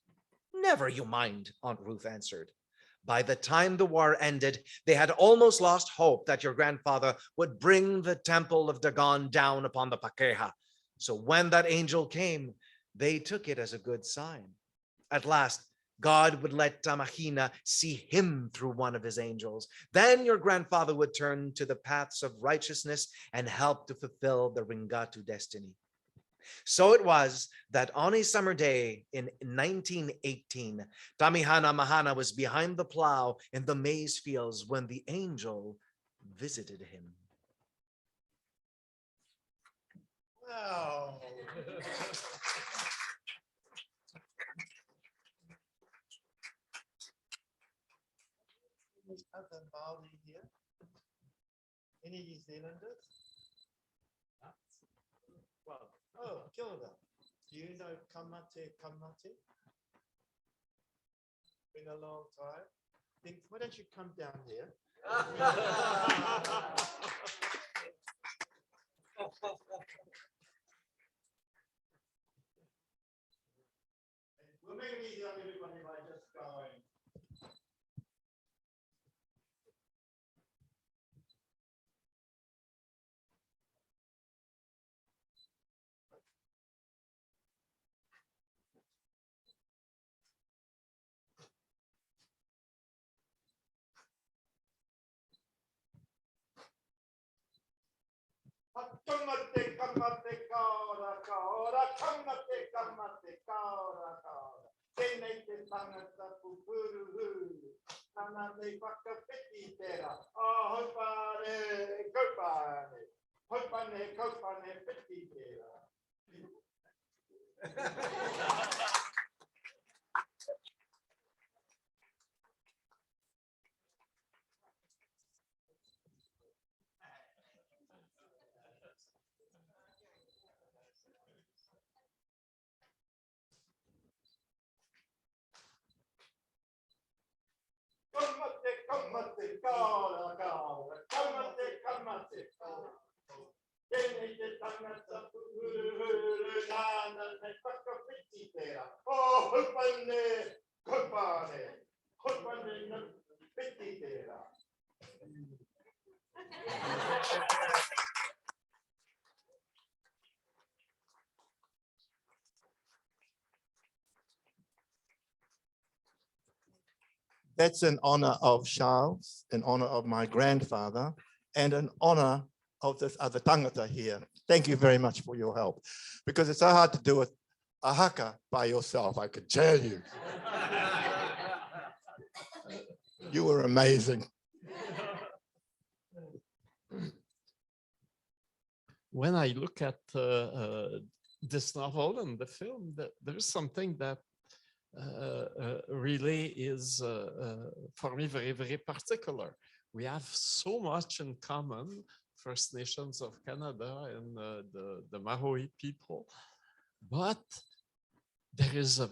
[SPEAKER 6] Never you mind, Aunt Ruth answered. By the time the war ended, they had almost lost hope that your grandfather would bring the temple of Dagon down upon the Pakeha. So when that angel came, they took it as a good sign. At last, God would let Tamahina see him through one of his angels. Then your grandfather would turn to the paths of righteousness and help to fulfill the Ringatu destiny. So it was that on a summer day in 1918, Tamihana Mahana was behind the plow in the maize fields when the angel visited him.
[SPEAKER 4] Wow. Any other Maori here? Any New Zealanders? Well, oh, kia ora. Do you know Kamate? Been a long time. think, why don't you come down here? We'll make it easy on everybody by just going. Kamate, kamate, kara, kara, kamate, kamate, kara, kara. Tenete tangata pupuru huru. Tanate whakawhiti tera. Hopane, kopane. Hopane, kopane, whiti tera. Kamate, kamate, kara, kara. Kamate, kamate, kara. Tenete tangata pupuru huru. Tanate whakawhiti tera. Hopane, kopane. Hopane, whiti tera. That's in honor of Charles, in honor of my grandfather, and in honor of this other tangata here. Thank you very much for your help, because it's so hard to do a haka by yourself, I can tell you. You were amazing.
[SPEAKER 2] When I look at this novel and the film, there's something that really is, for me, very, very particular. We have so much in common, First Nations of Canada and the Maui people, but there is a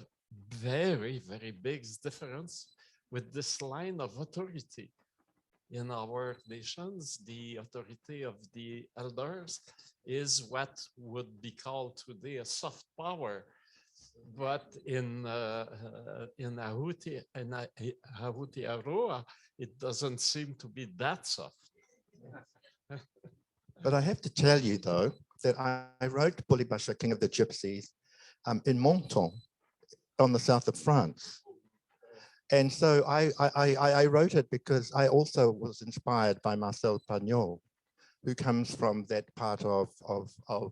[SPEAKER 2] very, very big difference with this line of authority. In our nations, the authority of the elders is what would be called today a soft power. But in Aotearoa, it doesn't seem to be that soft.
[SPEAKER 4] But I have to tell you, though, that I wrote Bulibasha, King of the Gypsies, in Menton, on the south of France. And so I wrote it because I also was inspired by Marcel Pagnol, who comes from that part of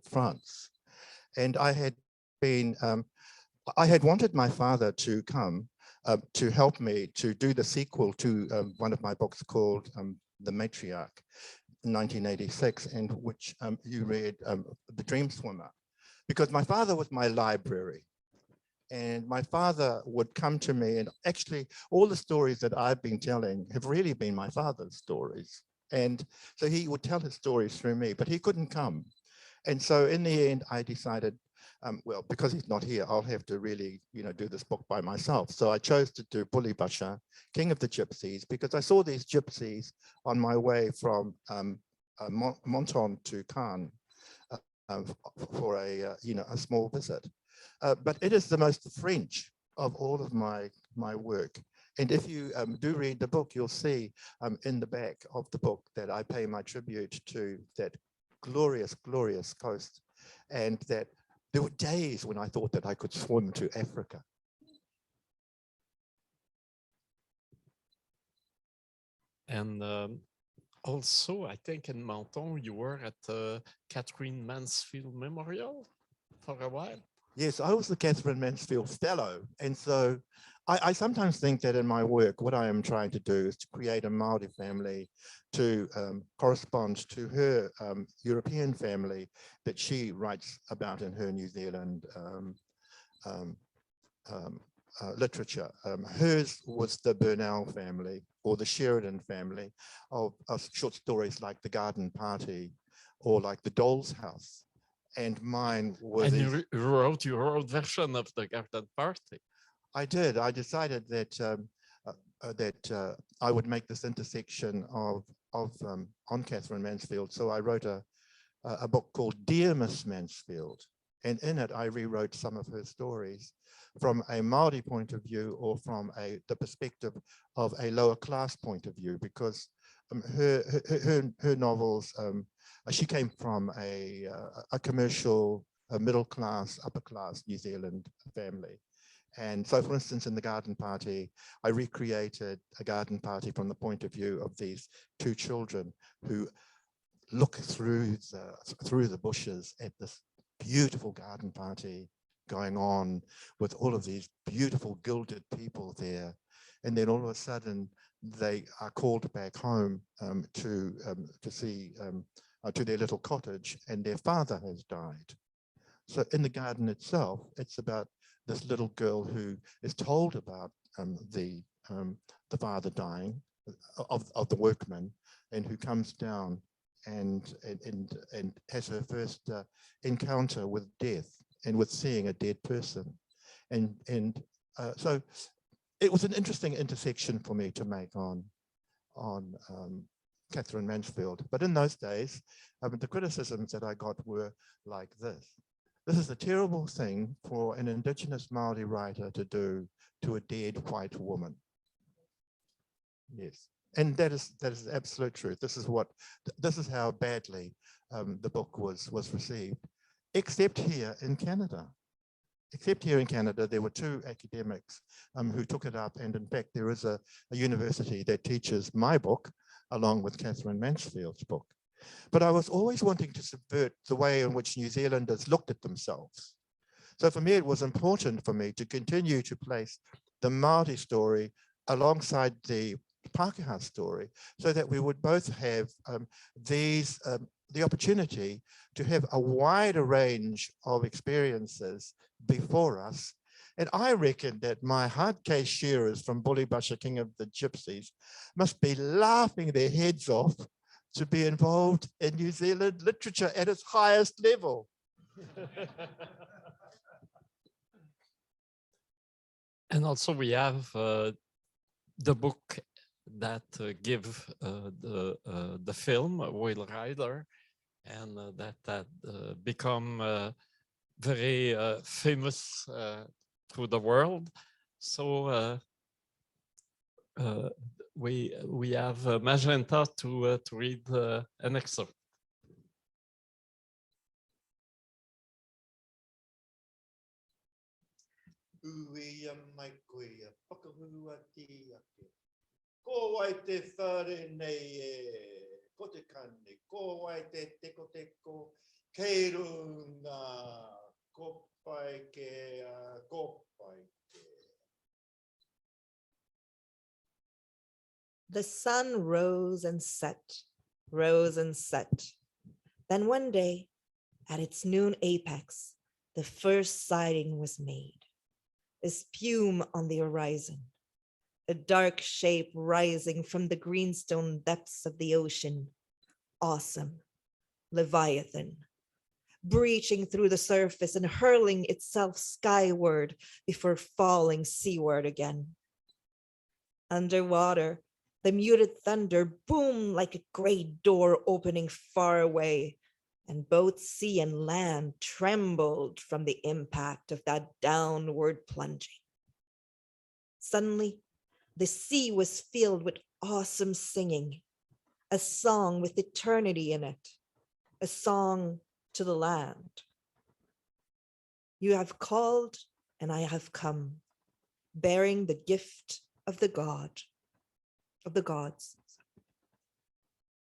[SPEAKER 4] France. And I had wanted my father to come to help me to do the sequel to one of my books called The Matriarch, 1986, and which you read, The Dream Swimmer, because my father was my library. And my father would come to me, and actually all the stories that I've been telling have really been my father's stories. And so he would tell his stories through me, but he couldn't come. And so in the end, I decided, well, because he's not here, I'll have to really, do this book by myself. So I chose to do Bulibasha, King of the Gypsies, because I saw these gypsies on my way from Menton to Caen for a small visit. But it is the most French of all of my work. And if you do read the book, you'll see in the back of the book that I pay my tribute to that glorious, glorious coast, and that there were days when I thought that I could swim to Africa.
[SPEAKER 2] And also, I think in Menton, you were at the Catherine Mansfield Memorial for a while.
[SPEAKER 4] Yes, I was the Catherine Mansfield Fellow. And so I sometimes think that in my work, what I am trying to do is to create a Māori family to correspond to her European family that she writes about in her New Zealand literature. Hers was the Burnell family or the Sheridan family of short stories like The Garden Party or like The Doll's House. And mine was.
[SPEAKER 2] And you wrote your own version of The Garden Party.
[SPEAKER 4] I did. I decided that I would make this intersection on Catherine Mansfield. So I wrote a book called Dear Miss Mansfield, and in it I rewrote some of her stories from a Maori point of view or from the perspective of a lower class point of view, because her novels, she came from a commercial, middle class, upper class New Zealand family. And so, for instance, in The Garden Party, I recreated a garden party from the point of view of these two children who look through the bushes at this beautiful garden party going on with all of these beautiful gilded people there. And then all of a sudden, they are called back home to see to their little cottage, and their father has died. So in the garden itself, it's about this little girl who is told about the father dying of the workman, and who comes down and has her first encounter with death and with seeing a dead person. And so it was an interesting intersection for me to make on Catherine Mansfield. But in those days, the criticisms that I got were like this. This is a terrible thing for an Indigenous Maori writer to do to a dead white woman. Yes, and that is absolute truth. This is how badly the book was received, except here in Canada. Except here in Canada, there were two academics who took it up, and in fact, there is a university that teaches my book along with Catherine Mansfield's book. But I was always wanting to subvert the way in which New Zealanders looked at themselves. So for me, it was important for me to continue to place the Māori story alongside the Pākehā story, so that we would both have the opportunity to have a wider range of experiences before us. And I reckon that my hard case shearers from Bullybusher, King of the Gypsies, must be laughing their heads off to be involved in New Zealand literature at its highest level.
[SPEAKER 2] And also we have the book that give the film Whale Rider, and that become very famous to the world. So we have Magenta to read an excerpt.
[SPEAKER 4] Ko wai te whare nei e, ko te kane, ko wai te teko teko, kei runga, ko pai ke a, ko pai ke.
[SPEAKER 5] The sun rose and set, rose and set. Then one day, at its noon apex, the first sighting was made. A spume on the horizon, a dark shape rising from the greenstone depths of the ocean. Awesome, Leviathan, breaching through the surface and hurling itself skyward before falling seaward again. Underwater, the muted thunder boomed like a great door opening far away, and both sea and land trembled from the impact of that downward plunging. Suddenly, the sea was filled with awesome singing, a song with eternity in it, a song to the land. You have called and I have come, bearing the gift of the gods.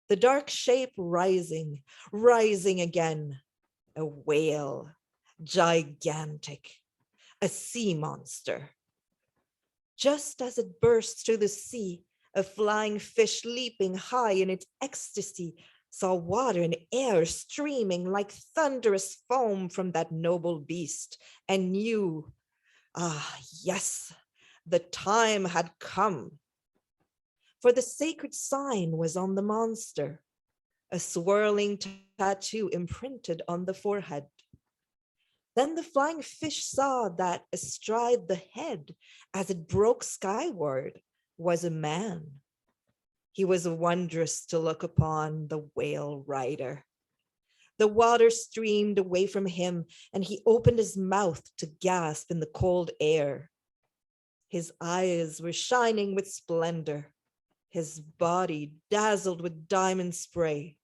[SPEAKER 5] The dark shape rising, rising again, a whale, gigantic, a sea monster. Just as it burst through the sea, a flying fish leaping high in its ecstasy saw water and air streaming like thunderous foam from that noble beast, and knew, yes, the time had come. For the sacred sign was on the monster, a swirling tattoo imprinted on the forehead. Then the flying fish saw that astride the head, as it broke skyward, was a man. He was wondrous to look upon, the whale rider. The water streamed away from him, and he opened his mouth to gasp in the cold air. His eyes were shining with splendor, his body dazzled with diamond spray.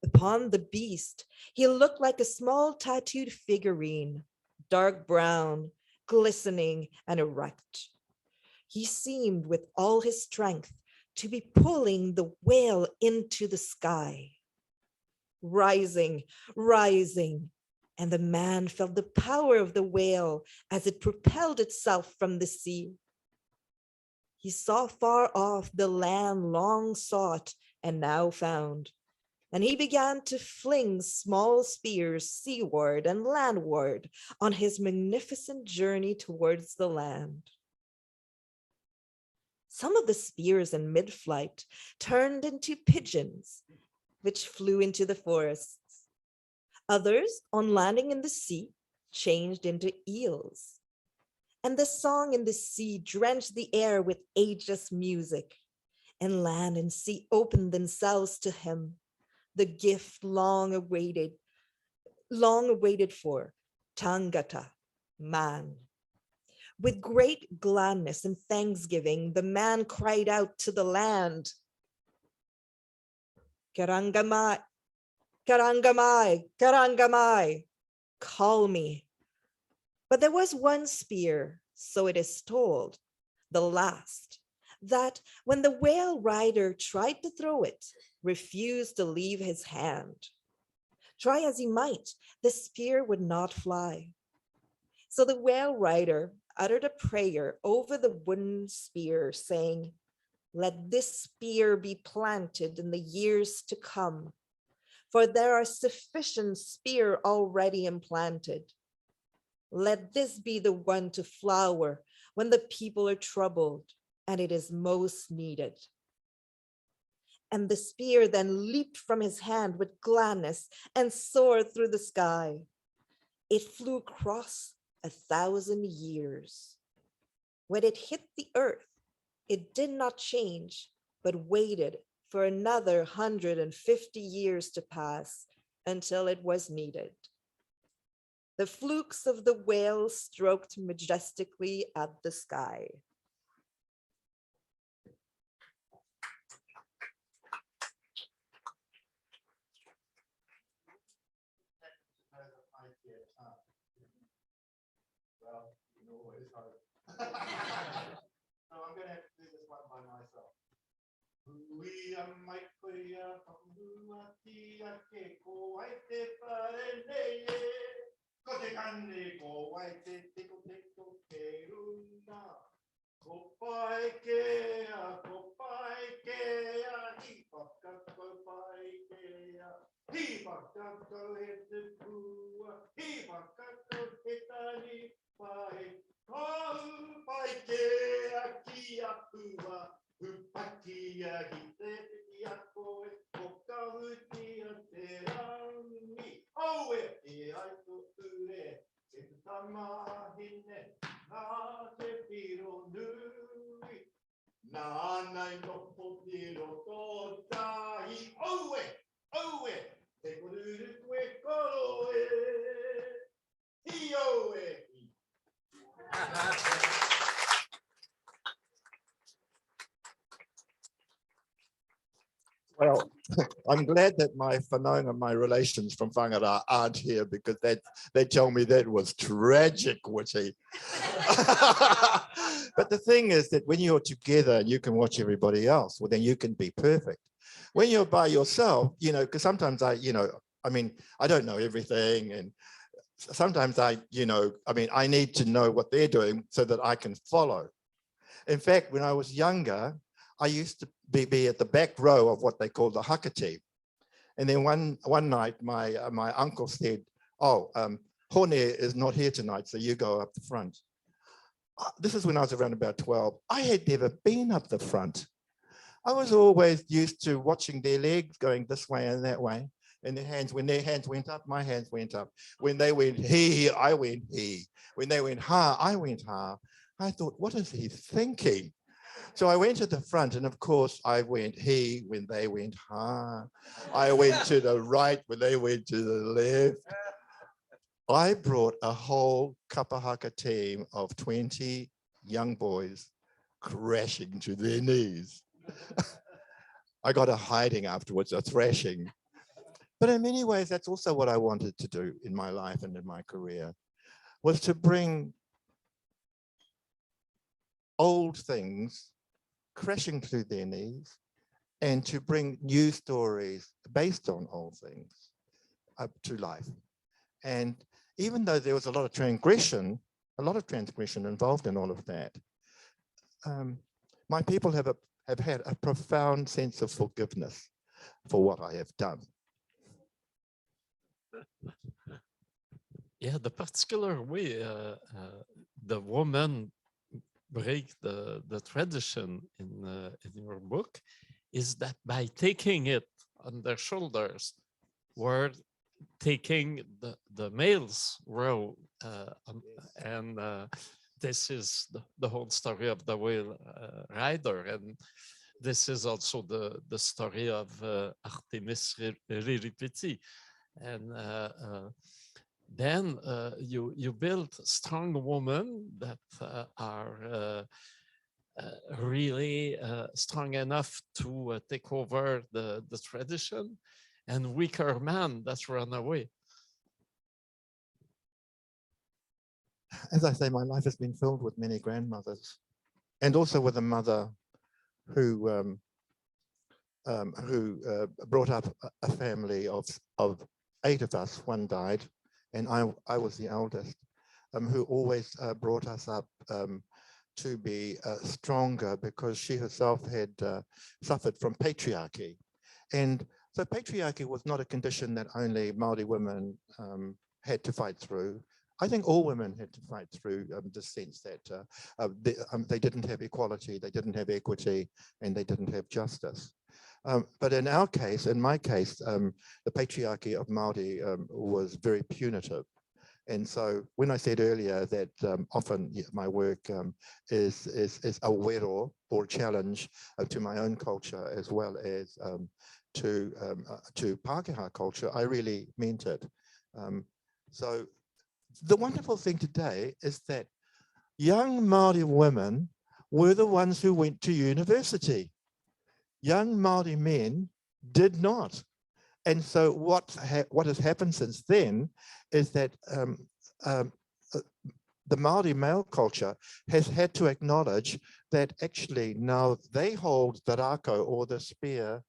[SPEAKER 5] Upon the beast, he looked like a small tattooed figurine, dark brown, glistening and erect. He seemed with all his strength to be pulling the whale into the sky. Rising, rising, and the man felt the power of the whale as it propelled itself from the sea. He saw far off the land long sought and now found, and he began to fling small spears seaward and landward on his magnificent journey towards the land. Some of the spears in mid-flight turned into pigeons, which flew into the forests. Others, on landing in the sea, changed into eels. And the song in the sea drenched the air with ageless music, and land and sea opened themselves to him, the gift long awaited for, Tangata, man. With great gladness and thanksgiving, the man cried out to the land, Karangamai, Karangamai, Karangamai, call me. But there was one spear, so it is told, the last, that when the whale rider tried to throw it, refused to leave his hand. Try as he might, the spear would not fly. So the whale rider uttered a prayer over the wooden spear, saying, let this spear be planted in the years to come, for there are sufficient spear already implanted. Let this be the one to flower when the people are troubled and it is most needed. And the spear then leaped from his hand with gladness and soared through the sky. It flew across 1,000 years. When it hit the earth, it did not change, but waited for another 150 years to pass until it was needed. The flukes of the whale stroked majestically at the sky.
[SPEAKER 4] Well, you can always hope. So I'm going to have to do this one by myself. Well, I'm glad that my whanaunga, my relations from Whangara aren't here, because they tell me that was tragic, Witi. But the thing is that when you're together and you can watch everybody else, well, then you can be perfect. When you're by yourself, you know, because sometimes I don't know everything, and sometimes I need to know what they're doing so that I can follow. In fact, when I was younger, I used to be at the back row of what they call the hakati. And then one night, my uncle said, oh, Hone is not here tonight, so you go up the front. This is when I was around about 12. I had never been up the front. I was always used to watching their legs going this way and that way. And their hands, when their hands went up, my hands went up. When they went he, I went he. When they went ha, I went ha. I thought, what is he thinking? So I went to the front, and of course I went he when they went ha. I went to the right when they went to the left. I brought a whole kapahaka team of 20 young boys crashing to their knees. I got a hiding afterwards, a thrashing. But in many ways, that's also what I wanted to do in my life and in my career, was to bring old things crashing to their knees and to bring new stories based on old things up to life. And even though there was a lot of transgression involved in all of that, my people have had a profound sense of forgiveness for what I have done.
[SPEAKER 2] Yeah, the particular way the woman break the tradition in your book is that by taking it on their shoulders, were taking the male's role, and this is the whole story of the whale rider, and this is also the story of Artemis Riripiti, and then you build strong women that are really strong enough to take over the tradition, and weaker men that run away.
[SPEAKER 4] As I say, my life has been filled with many grandmothers, and also with a mother who brought up a family of 8 of us. One died, and I was the eldest, who always brought us up to be stronger, because she herself had suffered from patriarchy. And so patriarchy was not a condition that only Māori women had to fight through. I think all women had to fight through the sense that they didn't have equality, they didn't have equity, and they didn't have justice. But in our case, in my case, the patriarchy of Māori was very punitive. And so when I said earlier that often my work is a wero, or challenge to my own culture, as well as to Pākehā culture, I really meant it. So the wonderful thing today is that young Māori women were the ones who went to university. Young Māori men did not. And so what has happened since then is that the Māori male culture has had to acknowledge that actually now they hold the rako, or the spear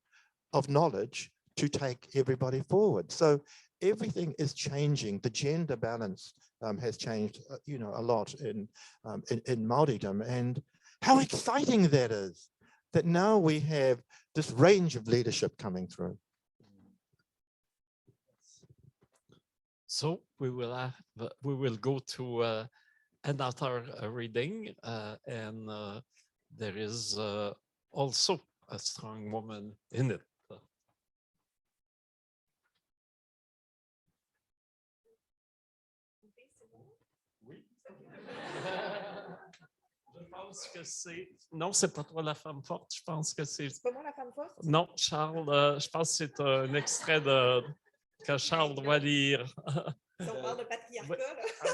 [SPEAKER 4] of knowledge, to take everybody forward. So everything is changing. The gender balance has changed, a lot in Māoridom, and how exciting that is, that now we have this range of leadership coming through.
[SPEAKER 2] So we will go to another reading, and there is also a strong woman in it. Je pense que c'est... Non, c'est pas toi la femme forte. Je pense que c'est...
[SPEAKER 5] C'est pas moi la femme forte?
[SPEAKER 2] Non, Charles, je pense que c'est un extrait que Charles doit lire.
[SPEAKER 5] Si on parle de patriarcat, là.
[SPEAKER 2] Ah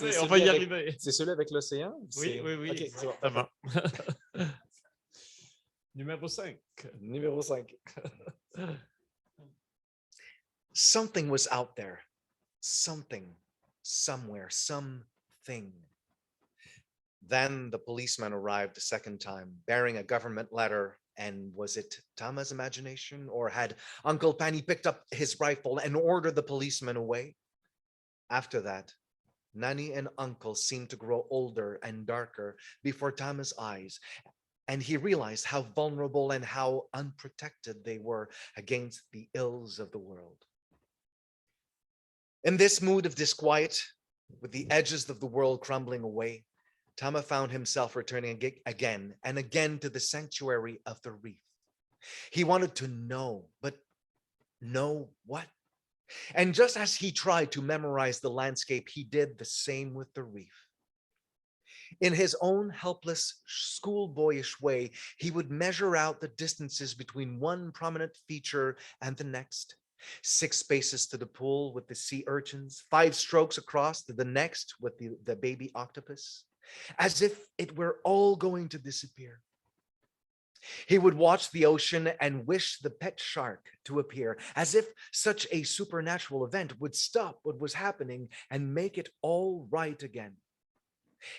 [SPEAKER 2] ouais, on va y arriver.
[SPEAKER 7] C'est celui avec l'océan?
[SPEAKER 2] Oui,
[SPEAKER 7] Ok,
[SPEAKER 2] exactement. Numéro 5.
[SPEAKER 7] Numéro 5.
[SPEAKER 6] Something was out there. Something, somewhere, something. Then the policeman arrived a second time, bearing a government letter. And was it Tama's imagination, or had Uncle Pani picked up his rifle and ordered the policeman away? After that, Nani and Uncle seemed to grow older and darker before Tama's eyes, and he realized how vulnerable and how unprotected they were against the ills of the world. In this mood of disquiet, with the edges of the world crumbling away, Tama found himself returning again and again to the sanctuary of the reef. He wanted to know, but know what? And just as he tried to memorize the landscape, he did the same with the reef. In his own helpless, schoolboyish way, he would measure out the distances between one prominent feature and the next. 6 spaces to the pool with the sea urchins, 5 strokes across to the next with the baby octopus, as if it were all going to disappear. He would watch the ocean and wish the pet shark to appear, as if such a supernatural event would stop what was happening and make it all right again.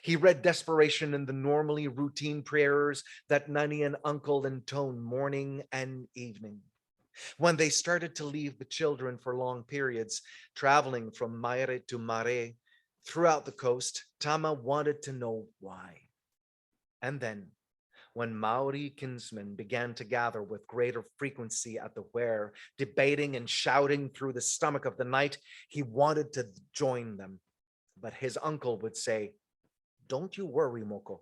[SPEAKER 6] He read desperation in the normally routine prayers that Nanny and Uncle intone morning and evening. When they started to leave the children for long periods, traveling from Maire to Mare throughout the coast, Tama wanted to know why. And then, when Maori kinsmen began to gather with greater frequency at the where, debating and shouting through the stomach of the night, he wanted to join them. But his uncle would say, "Don't you worry, Moko.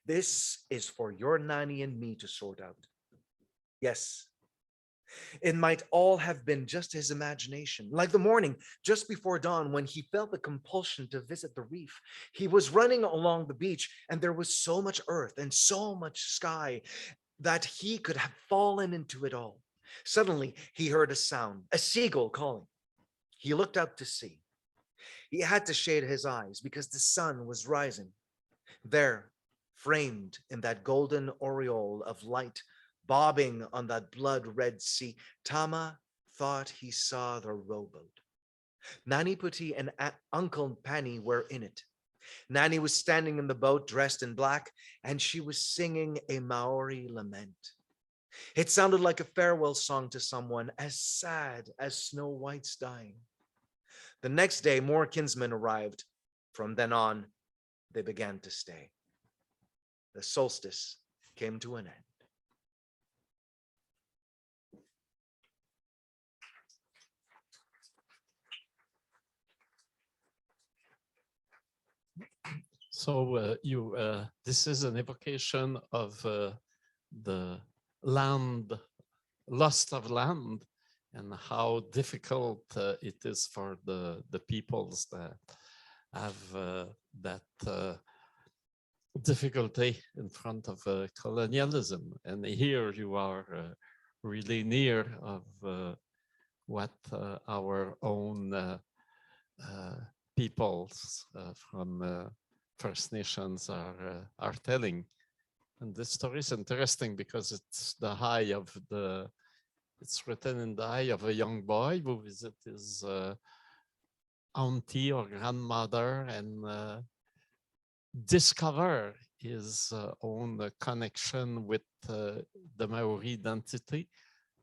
[SPEAKER 6] This is for your nanny and me to sort out." Yes, it might all have been just his imagination, like the morning just before dawn when he felt the compulsion to visit the reef. He was running along the beach and there was so much earth and so much sky that he could have fallen into it all. Suddenly, he heard a sound, a seagull calling. He looked out to sea. He had to shade his eyes because the sun was rising. There, framed in that golden aureole of light, bobbing on that blood-red sea, Tama thought he saw the rowboat. Nani Puti and Uncle Pani were in it. Nani was standing in the boat dressed in black, and she was singing a Maori lament. It sounded like a farewell song to someone as sad as Snow White's dying. The next day, more kinsmen arrived. From then on, they began to stay. The solstice came to an end.
[SPEAKER 2] So this is an evocation of the land, loss of land, and how difficult it is for the peoples that have that difficulty in front of colonialism. And here you are really near of what our own peoples from First Nations are telling. And this story is interesting because it's the eye of it's written in the eye of a young boy who visits his auntie or grandmother and discover his own connection with the Maori identity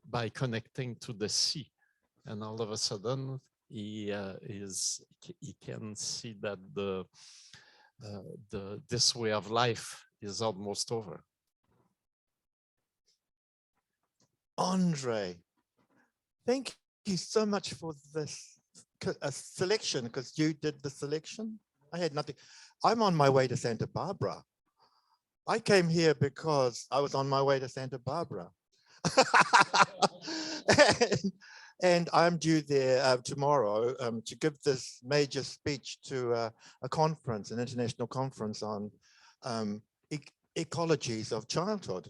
[SPEAKER 2] by connecting to the sea. And all of a sudden, he can see that this way of life is almost over.
[SPEAKER 4] Andre, thank you so much for this selection, because you did the selection. I had nothing. I'm on my way to Santa Barbara. I came here because I was on my way to Santa Barbara. and I'm due there tomorrow to give this major speech to a conference, an international conference on ecologies of childhood.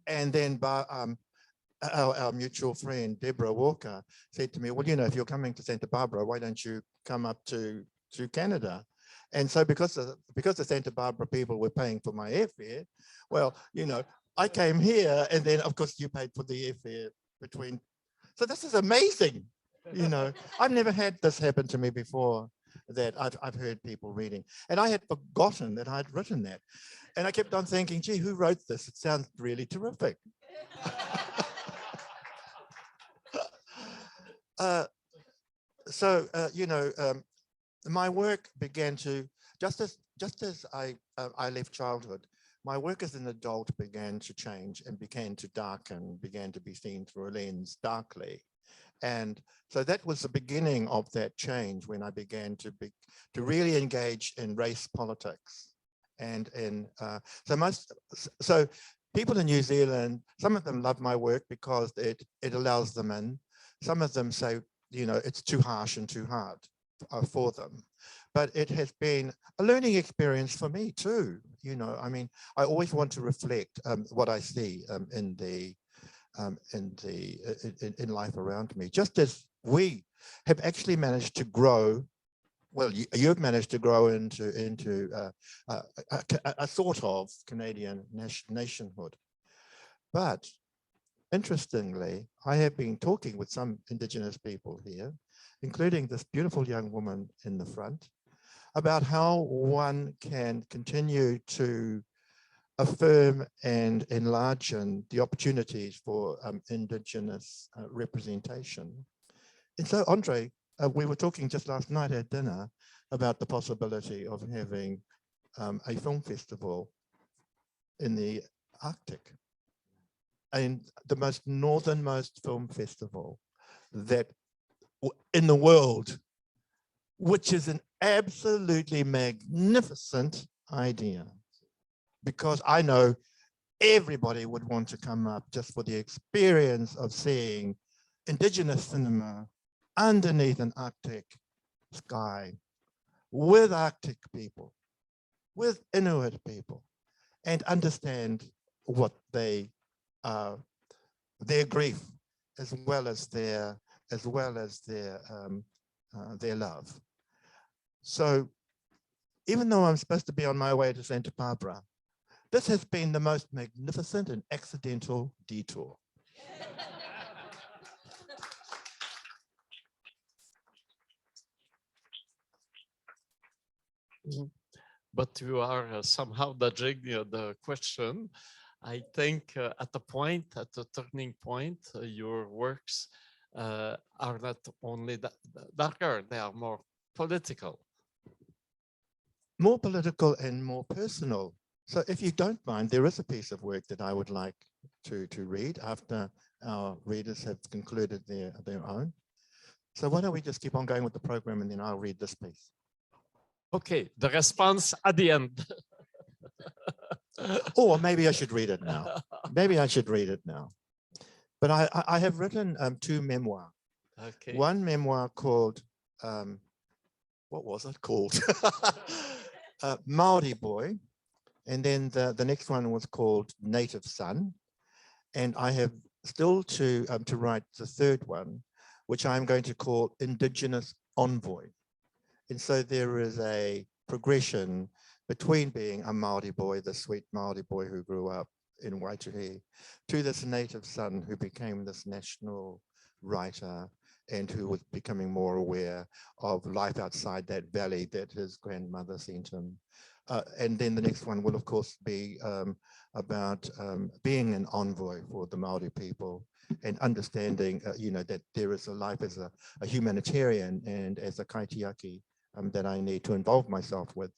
[SPEAKER 4] And then our mutual friend, Deborah Walker, said to me, well, you know, if you're coming to Santa Barbara, why don't you come up to Canada? And so because the Santa Barbara people were paying for my airfare, well, you know, I came here, and then of course you paid for the airfare between. So this is amazing. You know, I've never had this happen to me before, that I've heard people reading. And I had forgotten that I'd written that. And I kept on thinking, gee, who wrote this? It sounds really terrific. You know, my work began to, just as I left childhood, my work as an adult began to change and began to darken, began to be seen through a lens darkly. And so that was the beginning of that change, when I began to really engage in race politics. And so people in New Zealand, some of them love my work because it allows them in. Some of them say, you know, it's too harsh and too hard. for them. But it has been a learning experience for me too. You know, I mean, I always want to reflect what I see in life around me, just as we have actually managed to grow. Well, you've managed to grow into a sort of Canadian nationhood. But interestingly, I have been talking with some Indigenous people here, including this beautiful young woman in the front, about how one can continue to affirm and enlarge the opportunities for Indigenous representation. And so, Andre, we were talking just last night at dinner about the possibility of having a film festival in the Arctic, and the most northernmost film festival that in the world, which is an absolutely magnificent idea, because I know everybody would want to come up just for the experience of seeing Indigenous cinema underneath an Arctic sky with Arctic people, with Inuit people, and understand what their grief as well as their love. So even though I'm supposed to be on my way to Santa Barbara, this has been the most magnificent and accidental detour.
[SPEAKER 2] But you are somehow dodging the question. I think at a turning point, your works are not only darker, they are more political.
[SPEAKER 4] More political and more personal. So if you don't mind, there is a piece of work that I would like to read after our readers have concluded their own. So why don't we just keep on going with the program, and then I'll read this piece.
[SPEAKER 2] Okay, the response at the end.
[SPEAKER 4] Or maybe I should read it now. Maybe I should read it now. But I have written two memoirs.
[SPEAKER 2] Okay.
[SPEAKER 4] One memoir called, what was it called? Maori Boy. And then the next one was called Native Son. And I have still to write the third one, which I'm going to call Indigenous Envoy. And so there is a progression between being a Maori boy, the sweet Maori boy who grew up in Waitangi, to this native son who became this national writer and who was becoming more aware of life outside that valley that his grandmother sent him. And then the next one will, of course, be about being an envoy for the Maori people and understanding, that there is a life as a humanitarian and as a kaitiaki that I need to involve myself with.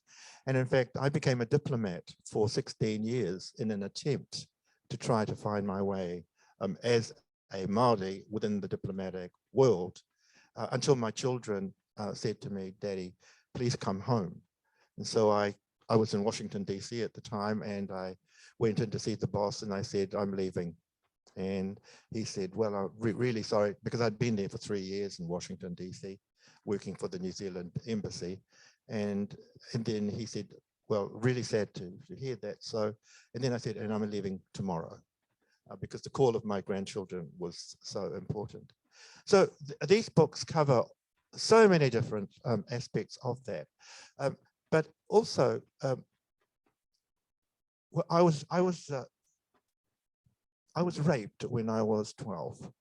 [SPEAKER 4] And in fact, I became a diplomat for 16 years in an attempt to try to find my way as a Maori within the diplomatic world until my children said to me, "Daddy, please come home." And so I was in Washington, DC at the time, and I went in to see the boss and I said, "I'm leaving." And he said, "Well, I'm really sorry," because I'd been there for 3 years in Washington, DC, working for the New Zealand embassy. And then he said, "Well, really sad to hear that." So, and then I said, "And I'm leaving tomorrow," because the call of my grandchildren was so important. So these books cover so many different aspects of that. But also, I was raped when I was 12.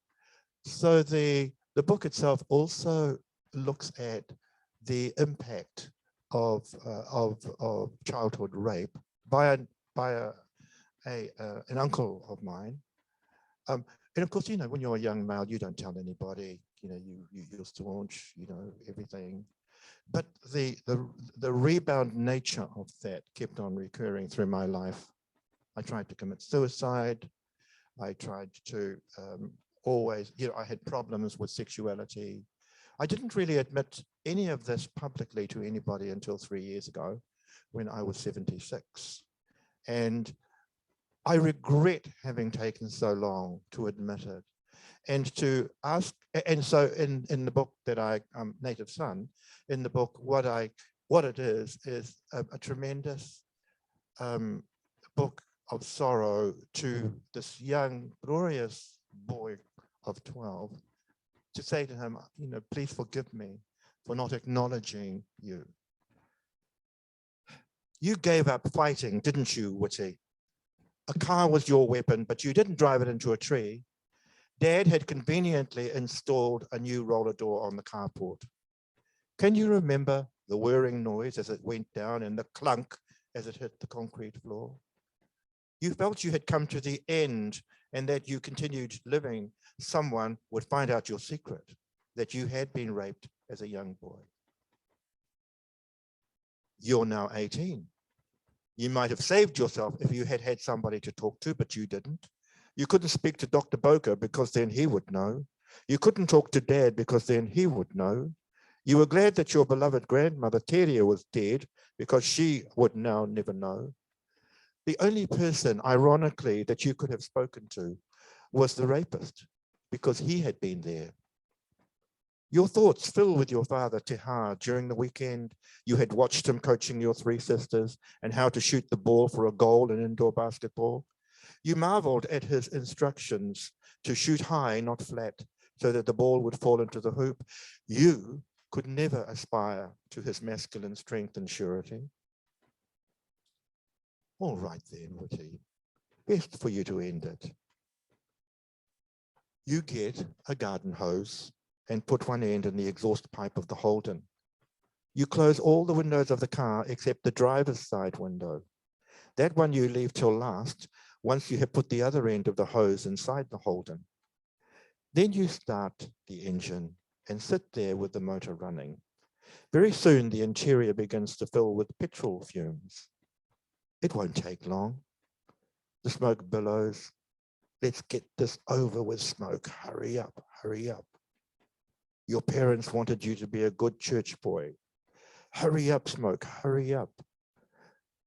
[SPEAKER 4] So the book itself also looks at the impact of childhood rape by an uncle of mine. And of course, when you're a young male, you don't tell anybody. You'll staunch, everything. But the rebound nature of that kept on recurring through my life. I tried to commit suicide. I tried to always, I had problems with sexuality. I didn't really admit any of this publicly to anybody until 3 years ago when I was 76. And I regret having taken so long to admit it. and to ask, and so in the book that Native Son, in the book, what it is a tremendous book of sorrow to this young, glorious boy of 12, to say to him, please forgive me for not acknowledging you. You gave up fighting, didn't you, Witi? A car was your weapon, but you didn't drive it into a tree. Dad had conveniently installed a new roller door on the carport. Can you remember the whirring noise as it went down and the clunk as it hit the concrete floor? You felt you had come to the end and that you continued living. Someone would find out your secret, that you had been raped as a young boy. You're now 18. You might have saved yourself if you had had somebody to talk to, but you didn't. You couldn't speak to Dr. Boker because then he would know. You couldn't talk to Dad because then he would know. You were glad that your beloved grandmother, Teria, was dead because she would now never know. The only person, ironically, that you could have spoken to was the rapist because he had been there. Your thoughts fill with your father, Tehar. During the weekend, you had watched him coaching your 3 sisters and how to shoot the ball for a goal in indoor basketball. You marveled at his instructions to shoot high, not flat, so that the ball would fall into the hoop. You could never aspire to his masculine strength and surety. All right then, Witi, best for you to end it. You get a garden hose and put one end in the exhaust pipe of the Holden. You close all the windows of the car except the driver's side window. That one you leave till last, once you have put the other end of the hose inside the Holden. Then you start the engine and sit there with the motor running. Very soon the interior begins to fill with petrol fumes. It won't take long. The smoke billows. Let's get this over with, smoke. Hurry up, hurry up. Your parents wanted you to be a good church boy. Hurry up, smoke, hurry up.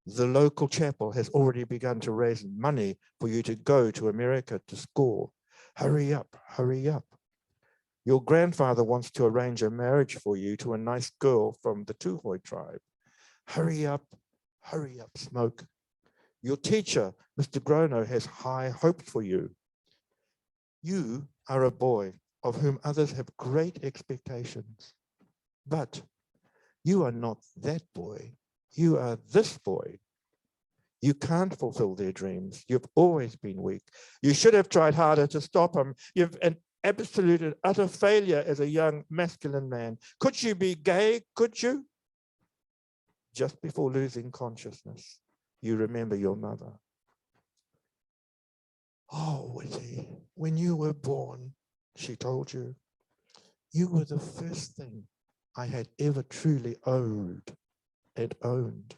[SPEAKER 4] The local chapel has already begun to raise money for you to go to America to school. Hurry up, hurry up. Your grandfather wants to arrange a marriage for you to a nice girl from the Tuhoi tribe. Hurry up, smoke. Your teacher, Mr. Grono, has high hopes for you. You are a boy of whom others have great expectations, but you are not that boy. You are this boy. You can't fulfill their dreams. You've always been weak. You should have tried harder to stop them. You've an absolute and utter failure as a young masculine man. Could you be gay? Could you? Just before losing consciousness, you remember your mother. Oh, Witi, when you were born, she told you, you were the first thing I had ever truly owed and owned.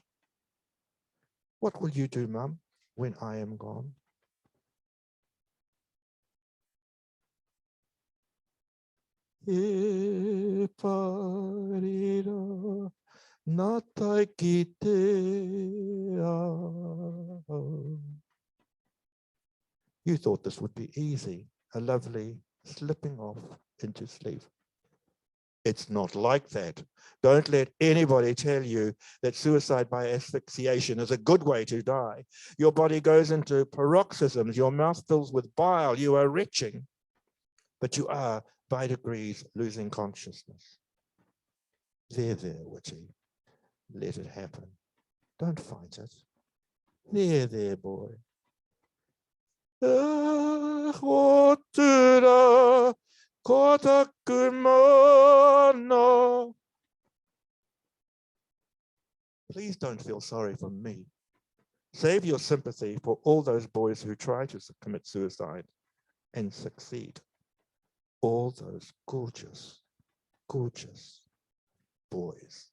[SPEAKER 4] What will you do, Mum, when I am gone? E parira natai ki te ao. You thought this would be easy, a lovely slipping off into sleep. It's not like that. Don't let anybody tell you that suicide by asphyxiation is a good way to die. Your body goes into paroxysms, your mouth fills with bile, you are retching, but you are by degrees losing consciousness. There, Witi, let it happen. Don't fight it. There, boy. Please don't feel sorry for me. Save your sympathy for all those boys who try to commit suicide and succeed. All those gorgeous, gorgeous boys.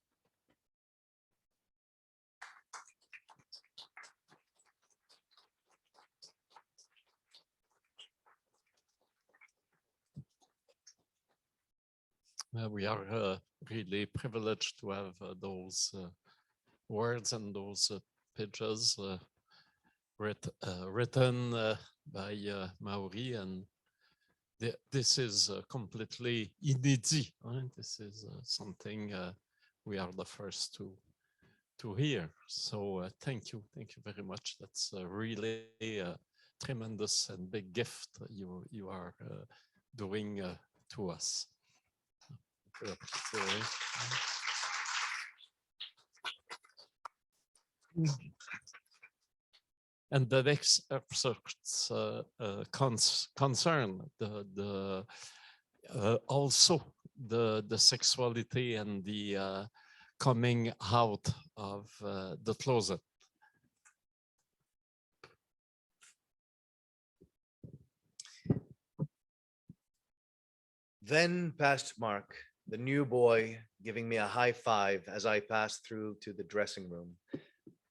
[SPEAKER 2] We are really privileged to have those words and those pages written by Maori, and This is completely inédit. Right? This is something we are the first to hear. So thank you very much. That's really a tremendous and big gift you are doing to us. And the next excerpts concern also the sexuality and the coming out of the closet.
[SPEAKER 6] Then passed Mark, the new boy, giving me a high five as I passed through to the dressing room,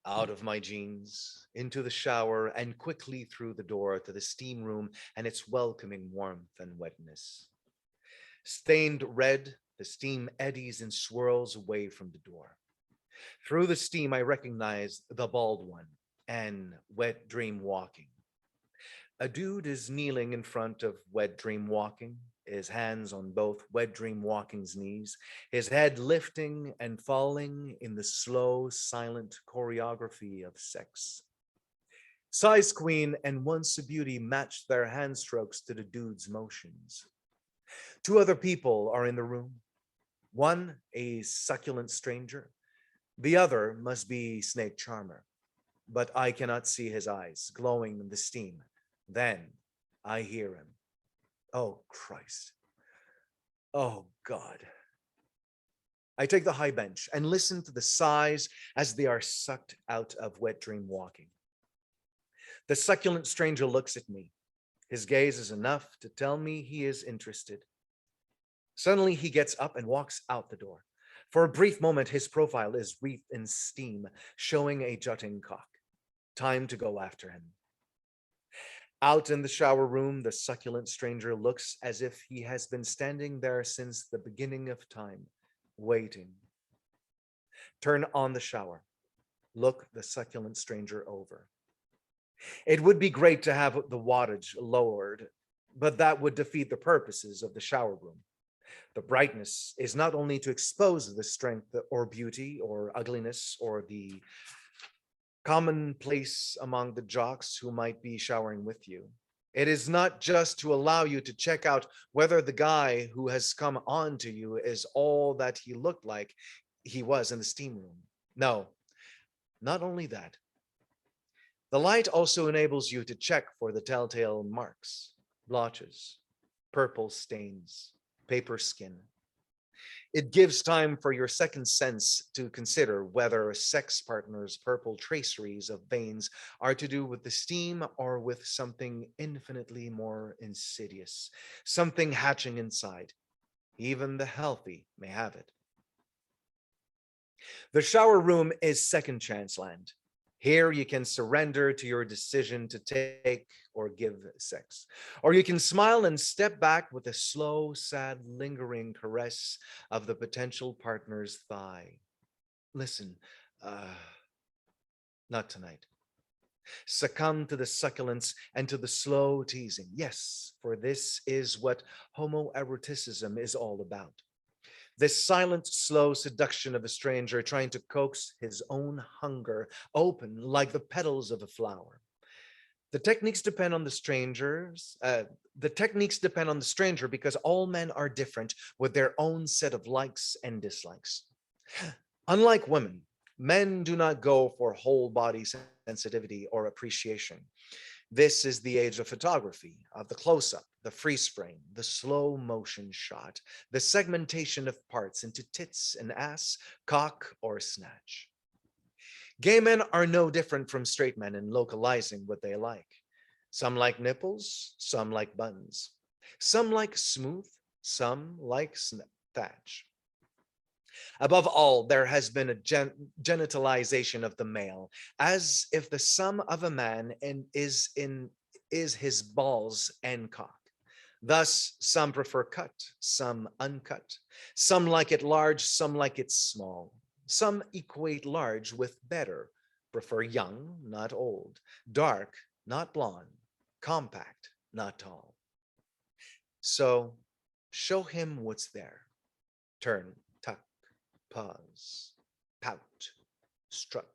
[SPEAKER 6] out of my jeans, into the shower, and quickly through the door to the steam room and its welcoming warmth and wetness. Stained red, the steam eddies and swirls away from the door. Through the steam, I recognize the bald one and Wet Dream walking. A dude is kneeling in front of Wet Dream walking, his hands on both Wet Dream walking's knees, his head lifting and falling in the slow, silent choreography of sex. Size Queen and Once a Beauty match their hand strokes to the dude's motions. Two other people are in the room. One, a succulent stranger. The other must be Snake Charmer, but I cannot see his eyes glowing in the steam. Then I hear him. Oh, Christ. Oh, God. I take the high bench and listen to the sighs as they are sucked out of Wet Dream walking. The succulent stranger looks at me. His gaze is enough to tell me he is interested. Suddenly, he gets up and walks out the door. For a brief moment, his profile is wreathed in steam, showing a jutting cock. Time to go after him. Out in the shower room, the succulent stranger looks as if he has been standing there since the beginning of time, waiting. Turn on the shower. Look the succulent stranger over. It would be great to have the wattage lowered, but that would defeat the purposes of the shower room. The brightness is not only to expose the strength or beauty or ugliness or the commonplace among the jocks who might be showering with you. It is not just to allow you to check out whether the guy who has come on to you is all that he looked like he was in the steam room. No, not only that. The light also enables you to check for the telltale marks, blotches, purple stains, paper skin. It gives time for your second sense to consider whether a sex partner's purple traceries of veins are to do with the steam or with something infinitely more insidious, something hatching inside. Even the healthy may have it. The shower room is second chance land. Here you can surrender to your decision to take or give sex. Or you can smile and step back with a slow, sad, lingering caress of the potential partner's thigh. Listen, not tonight. Succumb to the succulence and to the slow teasing. Yes, for this is what homoeroticism is all about. This silent, slow seduction of a stranger trying to coax his own hunger open like the petals of a flower. The techniques depend on the stranger because all men are different with their own set of likes and dislikes. Unlike women, men do not go for whole body sensitivity or appreciation. This is the age of photography, of the close-up, the freeze frame, the slow motion shot, the segmentation of parts into tits and ass, cock or snatch. Gay men are no different from straight men in localizing what they like. Some like nipples, some like buns. Some like smooth, some like thatch. Above all, there has been a genitalization of the male, as if the sum of a man is his balls and cock. Thus, some prefer cut, some uncut. Some like it large, some like it small. Some equate large with better, prefer young, not old, dark, not blonde, compact, not tall. So show him what's there. Turn, tuck, pause, pout, strut.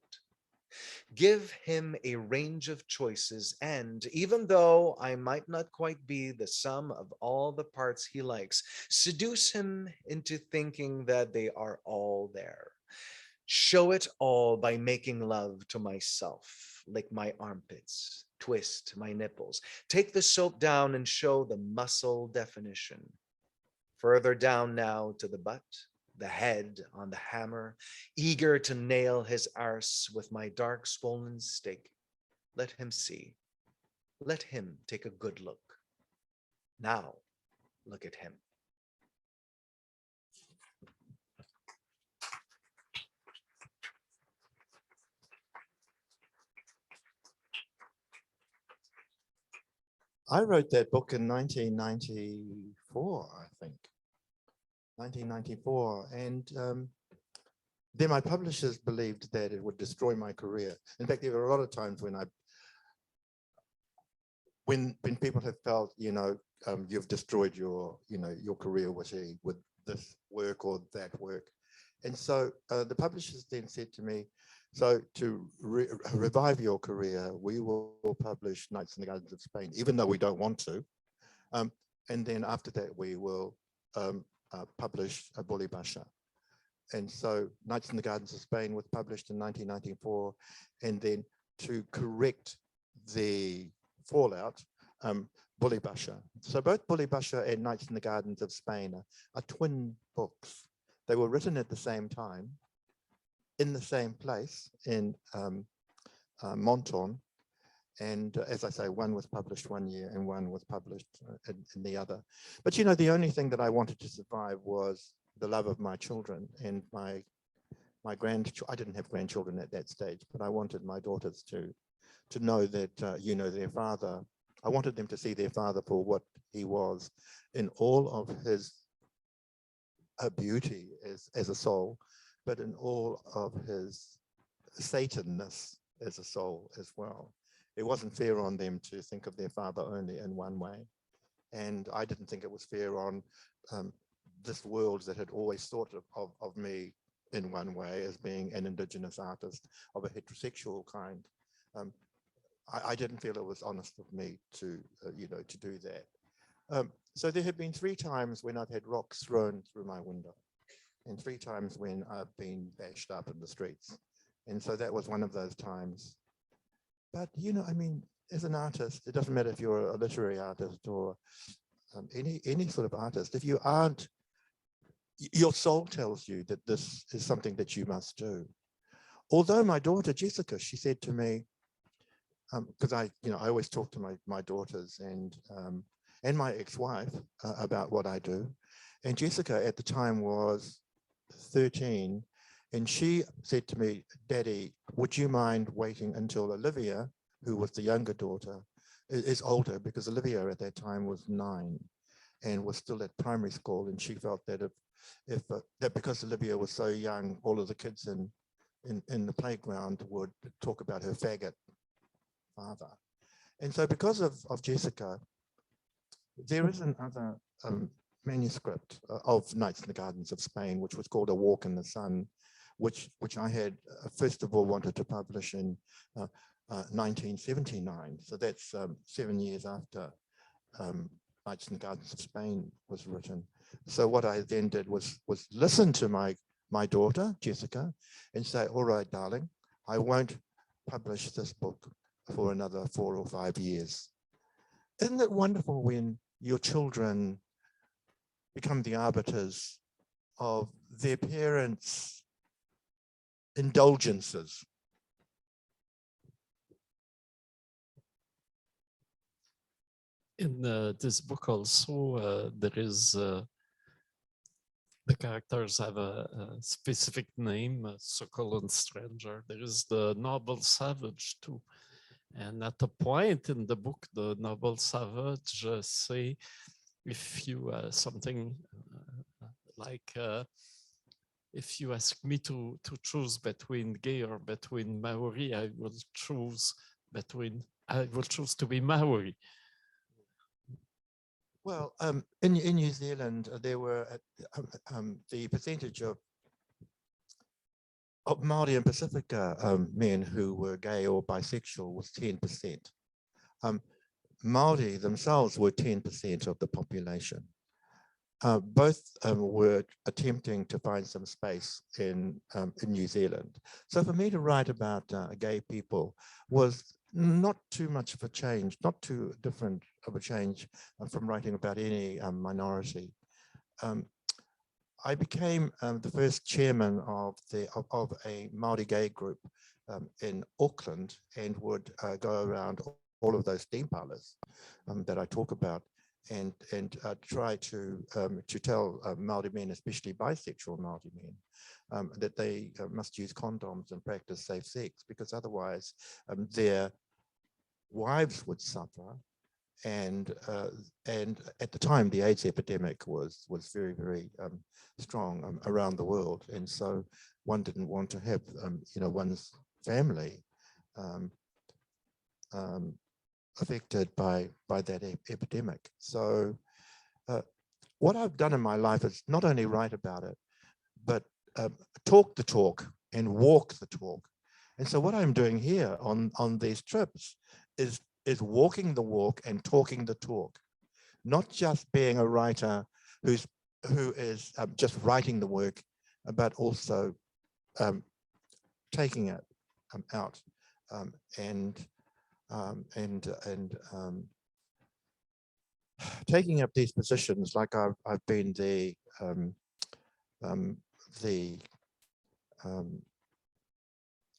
[SPEAKER 6] Give him a range of choices, and even though I might not quite be the sum of all the parts he likes, seduce him into thinking that they are all there. Show it all by making love to myself, lick my armpits, twist my nipples, take the soap down and show the muscle definition. Further down now to the butt, the head on the hammer, eager to nail his arse with my dark swollen stake. Let him see. Let him take a good look. Now, look at him.
[SPEAKER 4] I wrote that book in 1994, I think. 1994. And then my publishers believed that it would destroy my career. In fact, there were a lot of times when people have felt, you've destroyed your career with this work or that work. And so the publishers then said to me, so to revive your career, we will publish Nights in the Gardens of Spain, even though we don't want to. And then after that, we will publish Bully Basha. And so Nights in the Gardens of Spain was published in 1994. And then to correct the fallout, Bully Basha. So both Bully Basha and Nights in the Gardens of Spain are twin books. They were written at the same time, in the same place, in Monton. And as I say, one was published one year and one was published in the other. But the only thing that I wanted to survive was the love of my children and my grandchildren. I didn't have grandchildren at that stage, but I wanted my daughters to know that, their father, I wanted them to see their father for what he was in all of his beauty as a soul, but in all of his Satanness as a soul as well. It wasn't fair on them to think of their father only in one way. And I didn't think it was fair on this world that had always thought of me in one way as being an Indigenous artist of a heterosexual kind. I didn't feel it was honest of me to do that. So there have been 3 times when I've had rocks thrown through my window and 3 times when I've been bashed up in the streets. And so that was one of those times. But, as an artist, it doesn't matter if you're a literary artist or any sort of artist. If you aren't, your soul tells you that this is something that you must do. Although my daughter, Jessica, she said to me, because I always talk to my daughters and my ex-wife about what I do. And Jessica at the time was 13. And she said to me, Daddy, would you mind waiting until Olivia, who was the younger daughter, is older, because Olivia at that time was 9 and was still at primary school. And she felt that that because Olivia was so young, all of the kids in the playground would talk about her faggot father. And so because of Jessica, there is another manuscript of Nights in the Gardens of Spain, which was called A Walk in the Sun, which I had first of all wanted to publish in 1979. So that's 7 years after Nights in the Gardens of Spain was written. So what I then did was listen to my daughter, Jessica, and say, all right, darling, I won't publish this book for another 4 or 5 years. Isn't it wonderful when your children become the arbiters of their parents' indulgences?
[SPEAKER 2] In this book also, there is the characters have a specific name, Succulent Stranger. There is the noble savage too. And at a point in the book, the noble savage say, if you something like, if you ask me to choose between gay or between Maori, I will choose to be Maori.
[SPEAKER 4] Well, in New Zealand, there were the percentage of Māori and Pacifica men who were gay or bisexual was 10%. Māori themselves were 10% of the population. Both were attempting to find some space in New Zealand. So for me to write about gay people was not too much of a change, not too different of a change from writing about any minority. I became the first chairman of a Māori gay group in Auckland, and would go around all of those theme parlours that I talk about, and try to tell Māori men, especially bisexual Māori men, that they must use condoms and practice safe sex, because otherwise their wives would suffer. And at the time, the AIDS epidemic was very, very strong around the world, and so one didn't want to have one's family affected by that epidemic. So what I've done in my life is not only write about it, but talk the talk and walk the talk. And so what I'm doing here on these trips is walking the walk and talking the talk, not just being a writer who is just writing the work, but also taking it out and taking up these positions. Like I've been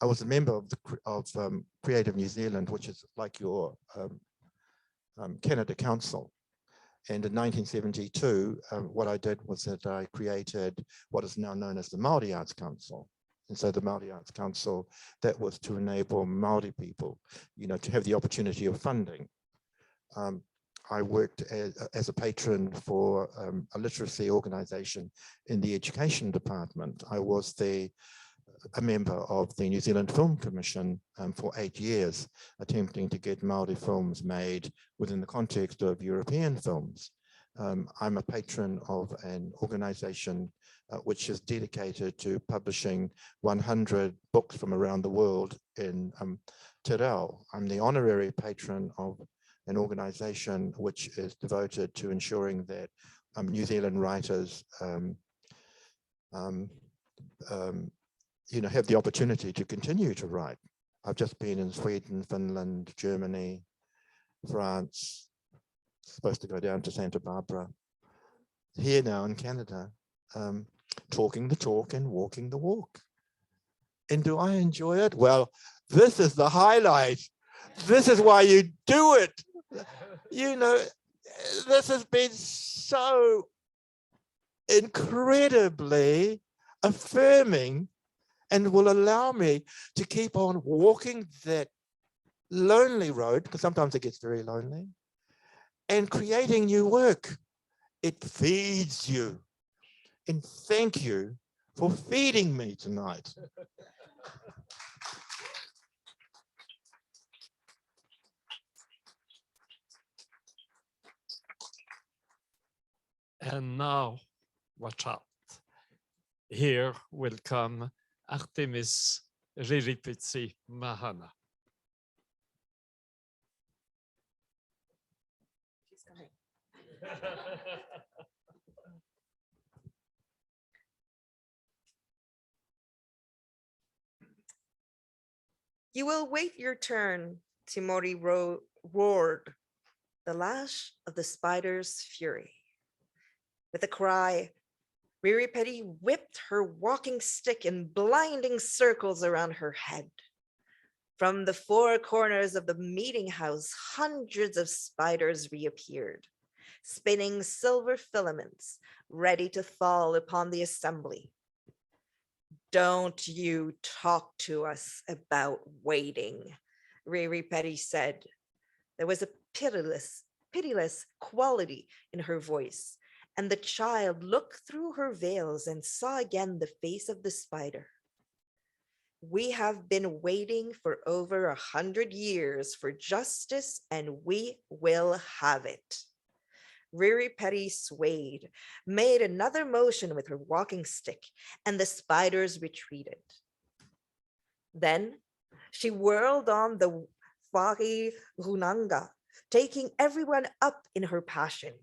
[SPEAKER 4] I was a member of Creative New Zealand, which is like your Canada Council. And in 1972, what I did was that I created what is now known as the Māori Arts Council. And so the Māori Arts Council, that was to enable Māori people, to have the opportunity of funding. I worked as a patron for a literacy organization in the education department. I was a member of the New Zealand Film Commission for 8 years, attempting to get Māori films made within the context of European films. I'm a patron of an organization which is dedicated to publishing 100 books from around the world in Te Reo. I'm the honorary patron of an organization which is devoted to ensuring that New Zealand writers have the opportunity to continue to write. I've just been in Sweden, Finland, Germany, France, supposed to go down to Santa Barbara, here now in Canada, talking the talk and walking the walk. And do I enjoy it? Well, this is the highlight. This is why you do it. This has been so incredibly affirming, and will allow me to keep on walking that lonely road, because sometimes it gets very lonely, and creating new work. It feeds you. And thank you for feeding me tonight.
[SPEAKER 2] And now, watch out. Here will come Artemis Riripitsi Mahana.
[SPEAKER 5] She's coming. You will wait your turn, Timori roared, the lash of the spider's fury. With a cry, Riripeti whipped her walking stick in blinding circles around her head. From the four corners of the meeting house, hundreds of spiders reappeared, spinning silver filaments, ready to fall upon the assembly. Don't you talk to us about waiting, Riripeti said. There was a pitiless quality in her voice, and the child looked through her veils and saw again the face of the spider. We have been waiting for over 100 years for justice, and we will have it. Riripeti swayed, made another motion with her walking stick, and the spiders retreated. Then she whirled on the Wari Runanga, taking everyone up in her passion.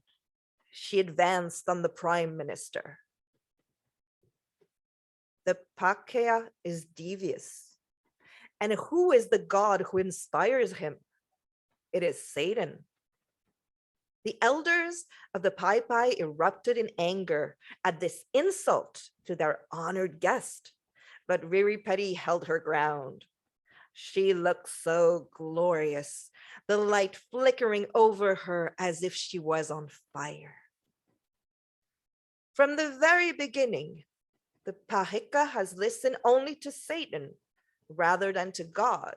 [SPEAKER 5] She advanced on the prime minister. The Pakea is devious. And who is the god who inspires him? It is Satan. The elders of the Pai Pai erupted in anger at this insult to their honored guest, but Riripeti held her ground. She looked so glorious, the light flickering over her as if she was on fire. From the very beginning, the Pahika has listened only to Satan rather than to God.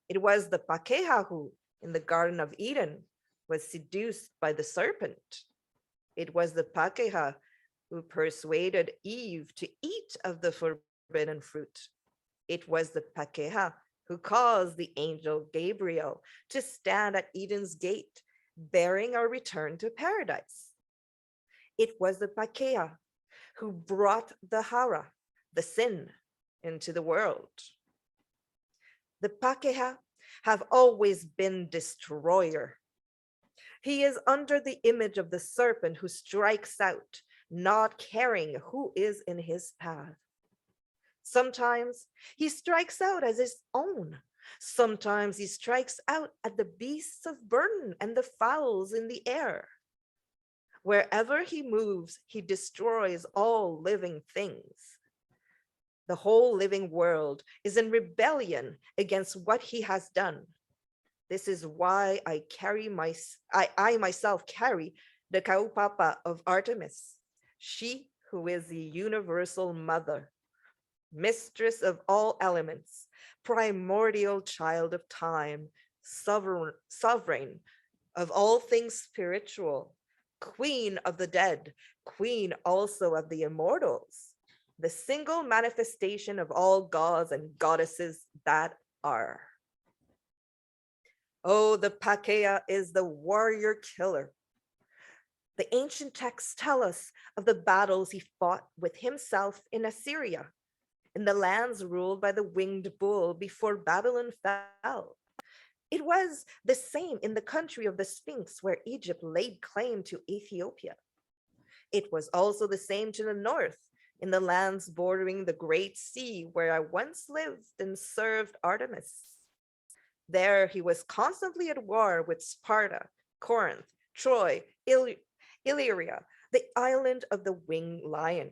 [SPEAKER 5] It was the Pakeha who, in the Garden of Eden, was seduced by the serpent. It was the Pakeha who persuaded Eve to eat of the forbidden fruit. It was the Pakeha who caused the angel Gabriel to stand at Eden's gate, bearing our return to paradise. It was the Pakeha who brought the Hara, the sin, into the world. The Pakeha have always been destroyer. He is under the image of the serpent who strikes out, not caring who is in his path. Sometimes he strikes out as his own. Sometimes he strikes out at the beasts of burden and the fowls in the air. Wherever he moves, he destroys all living things. The whole living world is in rebellion against what he has done. This is why I myself carry the kaupapa of Artemis, she who is the universal mother, mistress of all elements, primordial child of time, sovereign of all things spiritual, queen of the dead, queen also of the immortals, the single manifestation of all gods and goddesses that are. Oh, the Pakeha is the warrior killer. The ancient texts tell us of the battles he fought with himself in Assyria, in the lands ruled by the winged bull before Babylon fell. It was the same in the country of the Sphinx where Egypt laid claim to Ethiopia. It was also the same to the north, in the lands bordering the Great Sea where I once lived and served Artemis. There he was constantly at war with Sparta, Corinth, Troy, Illyria, the island of the winged lion.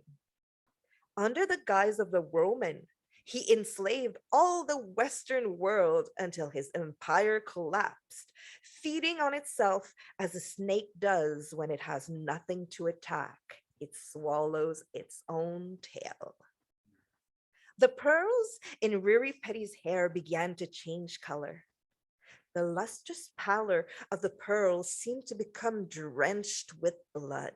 [SPEAKER 5] Under the guise of the Roman, he enslaved all the Western world until his empire collapsed, feeding on itself as a snake does when it has nothing to attack. It swallows its own tail. The pearls in Riripeti's hair began to change color. The lustrous pallor of the pearls seemed to become drenched with blood.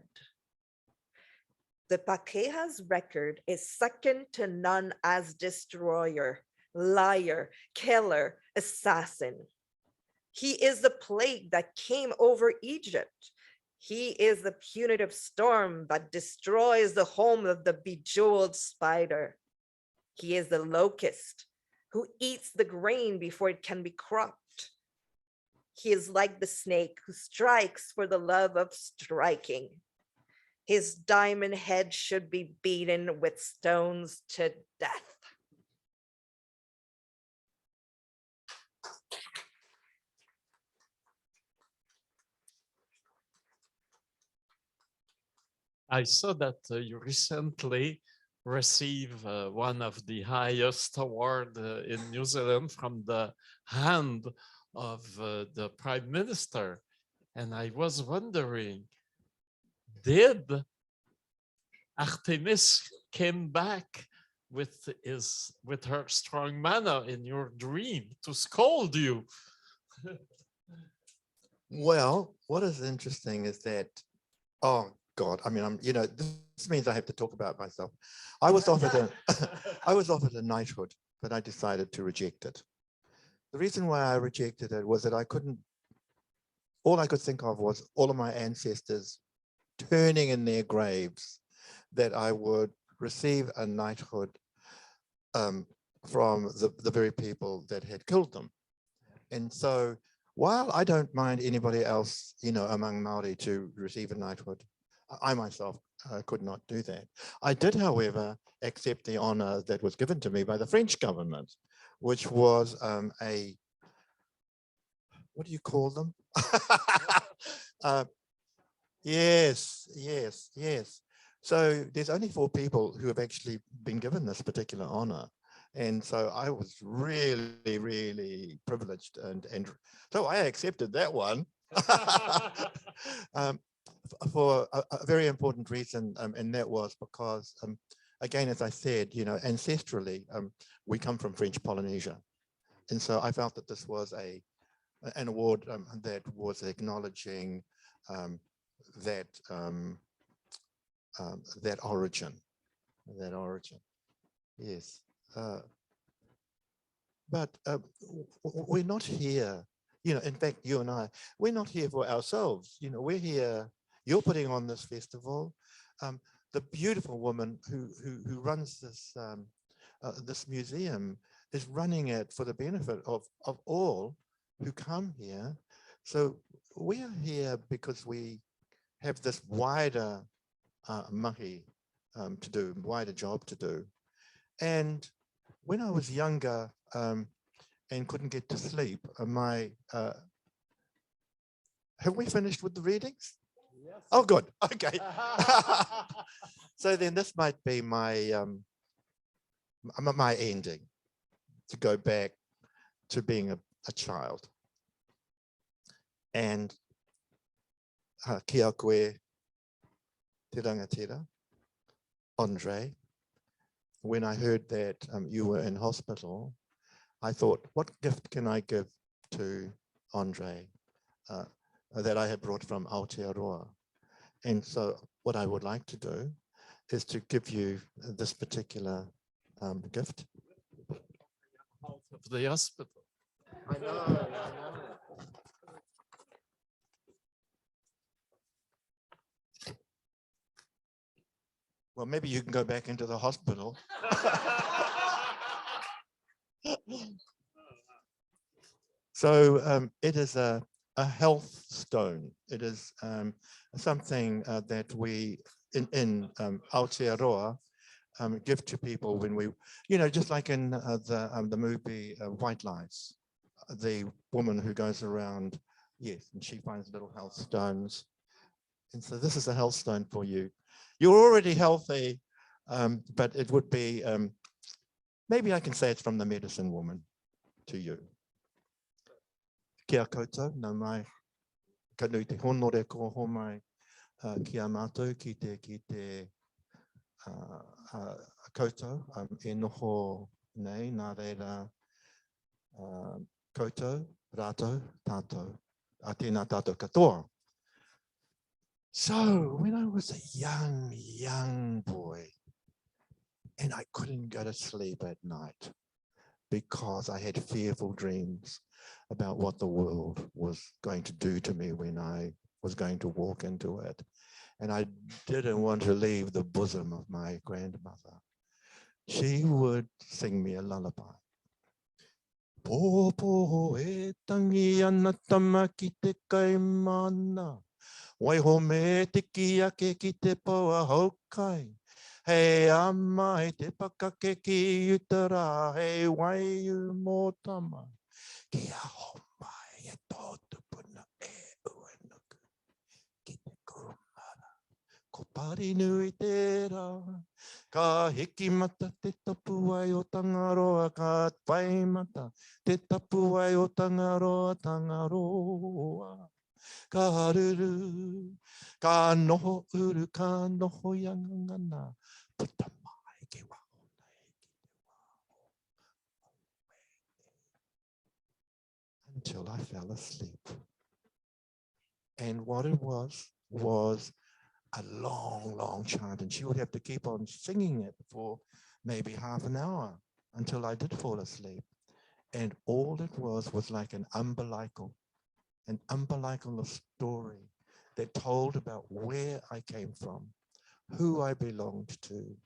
[SPEAKER 5] The Pakeha's record is second to none as destroyer, liar, killer, assassin. He is the plague that came over Egypt. He is the punitive storm that destroys the home of the bejeweled spider. He is the locust who eats the grain before it can be cropped. He is like the snake who strikes for the love of striking. His diamond head should be beaten with stones to death.
[SPEAKER 2] I saw that you recently received one of the highest award in New Zealand from the hand of the Prime Minister. And I was wondering, did Artemis came back with her strong manna in your dream to scold you?
[SPEAKER 4] Well, what is interesting is that, oh God, I mean, this means I have to talk about myself. I was offered a knighthood, but I decided to reject it. The reason why I rejected it was that I couldn't all I could think of was all of my ancestors turning in their graves that I would receive a knighthood from the very people that had killed them. And so while I don't mind anybody else, among Maori to receive a knighthood, I myself could not do that. I did, however, accept the honor that was given to me by the French government, which was what do you call them? Yes. So there's only 4 people who have actually been given this particular honor. And so I was really, really privileged. And so I accepted that one for a very important reason. And that was because, again, as I said, ancestrally, we come from French Polynesia. And so I felt that this was an award that was acknowledging that origin. Yes. But we're not here, in fact, you and I, we're not here for ourselves. We're here, you're putting on this festival. The beautiful woman who runs this museum is running it for the benefit of all who come here. So we are here because we have this wider mahi to do, wider job to do. And when I was younger and couldn't get to sleep, have we finished with the readings?
[SPEAKER 2] Yes.
[SPEAKER 4] Oh, good. Okay. So then this might be my ending, to go back to being a child. And kia koe, te rangatira, Andre, when I heard that you were in hospital, I thought, what gift can I give to Andre that I had brought from Aotearoa? And so what I would like to do is to give you this particular gift.
[SPEAKER 2] Out of the hospital.
[SPEAKER 4] I know. Well, maybe you can go back into the hospital. So it is a health stone. It is something that we in Aotearoa give to people when we, just like in the movie White Lies, the woman who goes around, yes, and she finds little health stones. And so this is a health stone for you. You're already healthy, but it would be, maybe I can say it's from the medicine woman to you. Kia koutou, nau mai, ka nui te honore ko ho mai, kia mātou ki te koutou, e noho nei, nā reira koutou, rātou, tātou, a tēnā tātou katoa. So when I was a young boy, and I couldn't go to sleep at night because I had fearful dreams about what the world was going to do to me when I was going to walk into it. And I didn't want to leave the bosom of my grandmother. She would sing me a lullaby. Pōpō e tangi ana tama ki te kaimana. Waiho me te kiake ki te paua haukai. Hei ama e te pakake ki utara. Hei waiu mō tama. Kia homai e tōtu puna e uanuku. Ki te kumara. Ko pari nui tērā. Ka hiki mata te tapu ai o Tangaroa. Ka whai mata te tapu ai o Tangaroa, Tangaroa. Ka ruru, ka noho uru, ka noho yangangana, puta mai ke waho nei ki te waho. Until I fell asleep. And what it was a long chant, and she would have to keep on singing it for maybe half an hour until I did fall asleep. And all it was like an umbilical an umbilical story that told about where I came from, who I belonged to,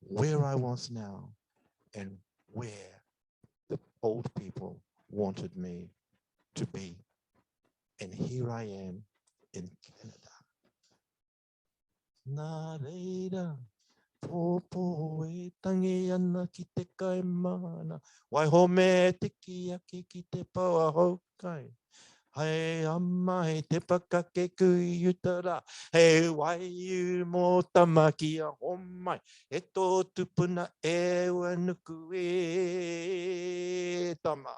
[SPEAKER 4] where I was now, and where the old people wanted me to be. And here I am in Canada. Nā reira, pōpō e tangi ana ki te kaimana, waiho me te ki ake ki te paua haukai. Hei ama he te pakake kui utara, hei waiu mō tamaki a homai, e tō tupuna e ua nuku e tama.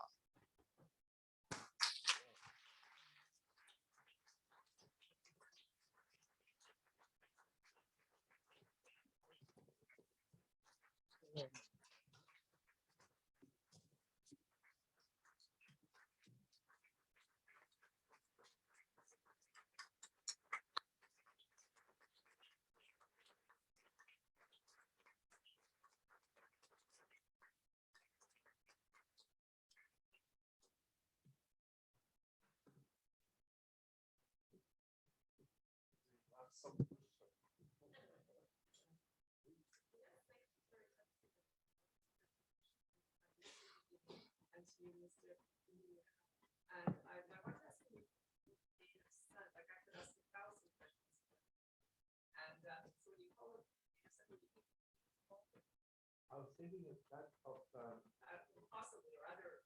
[SPEAKER 4] I was thinking of that possibly or other.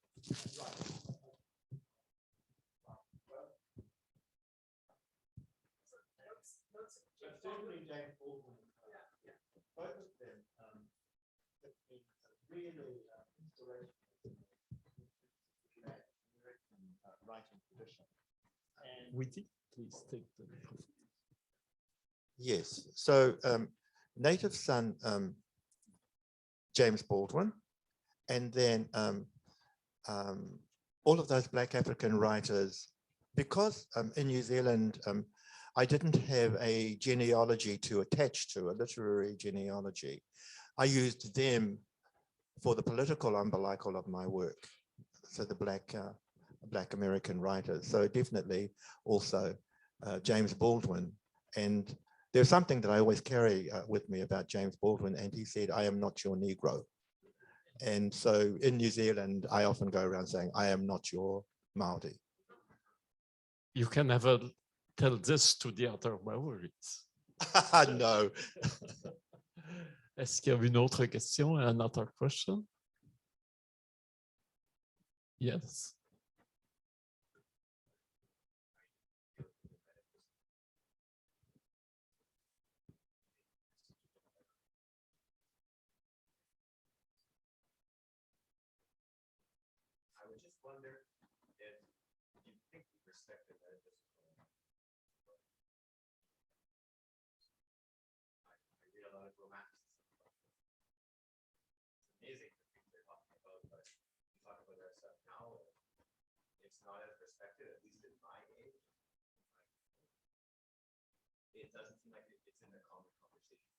[SPEAKER 4] Certainly James Baldwin. Both of them have been really inspirational to that American writing tradition. And
[SPEAKER 2] Witi, please take the microphone.
[SPEAKER 4] yes, so native son James Baldwin, and then all of those Black African writers, because in New Zealand, I didn't have a genealogy to attach to, a literary genealogy. I used them for the political umbilical of my work, so the Black American writers. So definitely also James Baldwin. And there's something that I always carry with me about James Baldwin, and he said, "I am not your Negro." And so in New Zealand, I often go around saying, "I am not your Māori."
[SPEAKER 2] You can never tell this to the other Maoris.
[SPEAKER 4] No.
[SPEAKER 2] Est-ce qu'il y a une autre question? Another question? Yes.
[SPEAKER 6] I would just wonder if you think the perspective that it is. I read a lot of romanticism. It's amazing the things they're talking about, but we talk about our stuff now, it's not as respected, at least in my age. It doesn't seem like it's in the common conversation.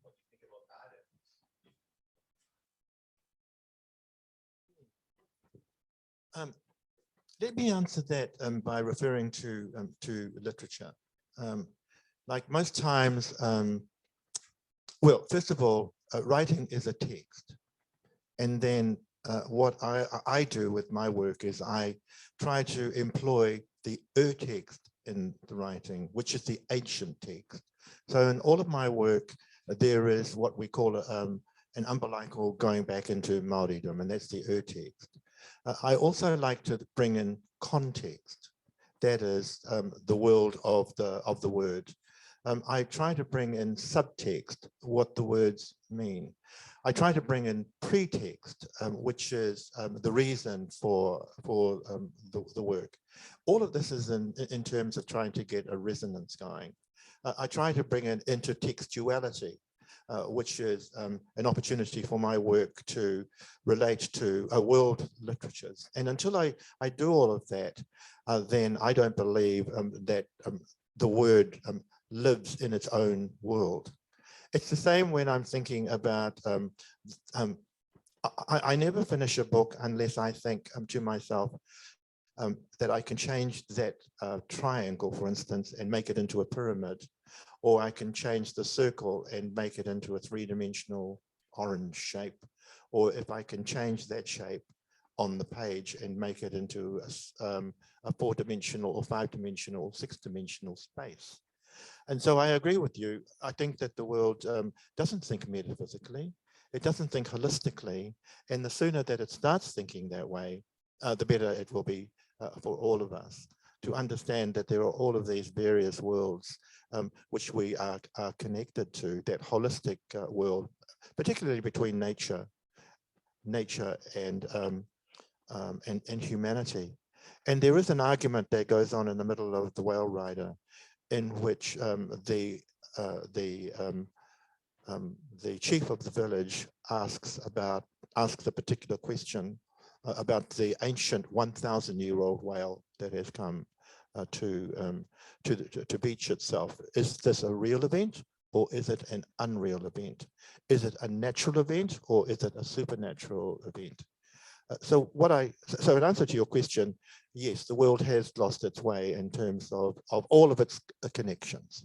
[SPEAKER 6] What do you think about that?
[SPEAKER 4] Let me answer that by referring to literature. Like most times, well, first of all, writing is a text. And then what I do with my work is I try to employ the text in the writing, which is the ancient text. So in all of my work, there is what we call an umbilical going back into Māoridom, and that's the text. I also like to bring in context, that is the world of the word. I try to bring in subtext, what the words mean. I try to bring in pretext, which is the reason for the work. All of this is in terms of trying to get a resonance going. I try to bring in intertextuality, which is an opportunity for my work to relate to world literatures. And until I do all of that, then I don't believe that the word lives in its own world. It's the same when I'm thinking about, I never finish a book unless I think to myself, that I can change that triangle, for instance, and make it into a pyramid, or I can change the circle and make it into a three-dimensional orange shape, or if I can change that shape on the page and make it into a four-dimensional or five-dimensional, six-dimensional space. And so I agree with you. I think that the world doesn't think metaphysically. It doesn't think holistically. And the sooner that it starts thinking that way, the better it will be for all of us to understand that there are all of these various worlds which we are connected to, that holistic world, particularly between nature and humanity. And there is an argument that goes on in the middle of The Whale Rider, in which the chief of the village asks a particular question about the ancient 1,000-year-old whale that has come to beach itself. Is this a real event, or is it an unreal event? Is it a natural event, or is it a supernatural event? So in answer to your question, yes, the world has lost its way in terms of all of its connections.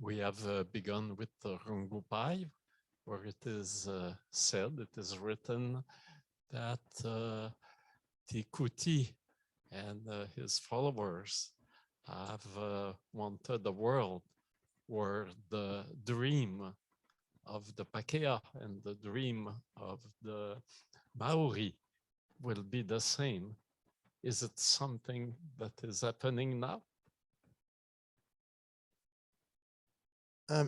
[SPEAKER 2] We have begun with the Rungupai, where it is said, it is written that the Kuti and his followers have wanted a world where the dream of the Pākehā and the dream of the Maori will be the same. Is it something that is happening now?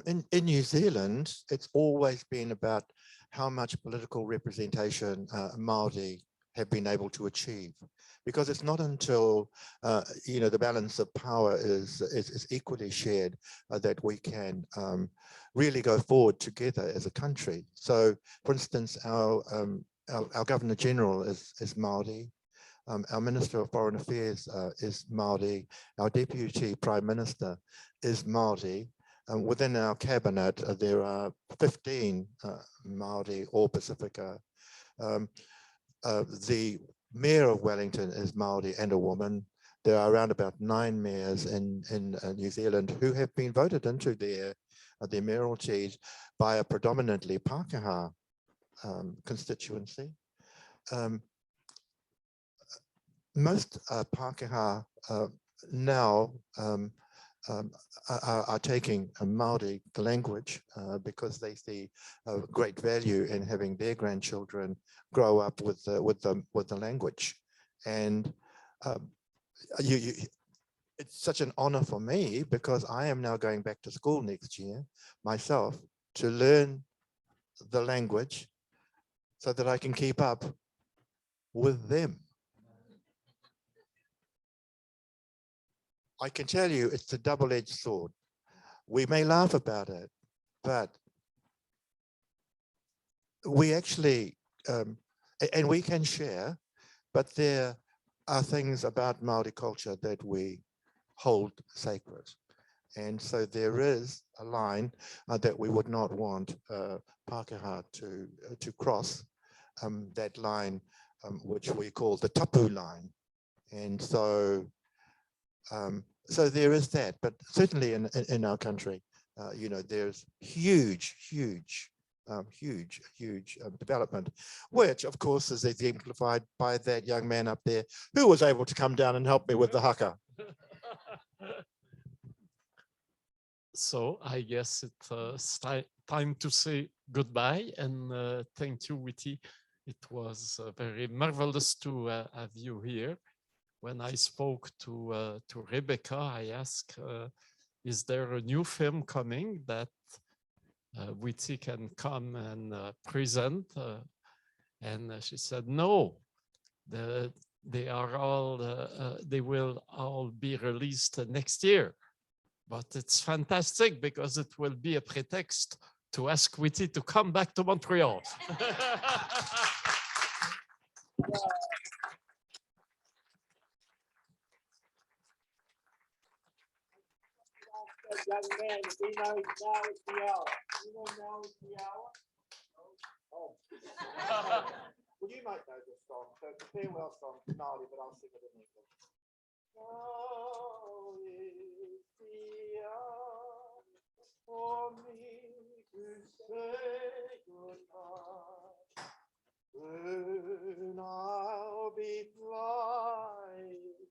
[SPEAKER 4] In New Zealand, it's always been about how much political representation Māori have been able to achieve, because it's not until the balance of power is equally shared that we can really go forward together as a country. So, for instance, our Governor General is Māori. Our Minister of Foreign Affairs is Māori. Our Deputy Prime Minister is Māori. Within our cabinet, there are 15 Māori or Pacifica. The Mayor of Wellington is Māori and a woman. There are around about 9 mayors in New Zealand who have been voted into their mayoralties by a predominantly Pākehā constituency. Most Pākehā now are taking Māori the language because they see great value in having their grandchildren grow up with the language. And it's such an honor for me, because I am now going back to school next year myself to learn the language so that I can keep up with them. I can tell you it's a double-edged sword. We may laugh about it, but we actually, and we can share, but there are things about Māori culture that we hold sacred. And so there is a line that we would not want Pākehā to cross, that line which we call the tapu line. And so so there is that, but certainly in our country, there's huge development, which of course is exemplified by that young man up there who was able to come down and help me with the haka.
[SPEAKER 2] So I guess it's time to say goodbye, and thank you, Witi. It was very marvelous to have you here. When I spoke to Rebecca, I asked, is there a new film coming that Witi can come and present? And she said, no, they will all be released next year. But it's fantastic because it will be a pretext to ask Witi to come back to Montreal.
[SPEAKER 8] Young man, if he knows now it's the hour. You know now it's the hour? Oh.
[SPEAKER 4] might know this song. So it's a farewell song, finale, but I'll sing it in English. Now is the hour for me to say goodbye. Soon I'll be flying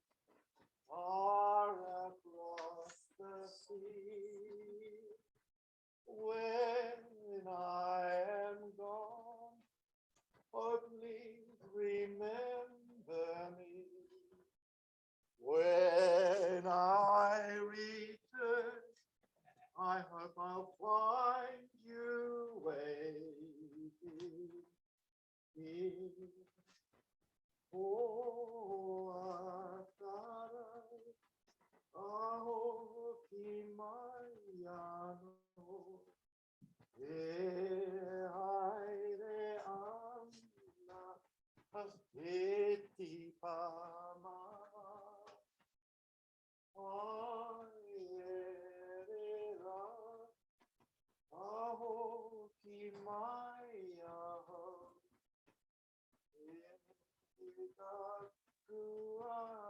[SPEAKER 4] far across the sea. When I am gone, oh, please remember me. When I return, I hope I'll find you waiting here. Oh, Ihimaera, Witi Ihimaera,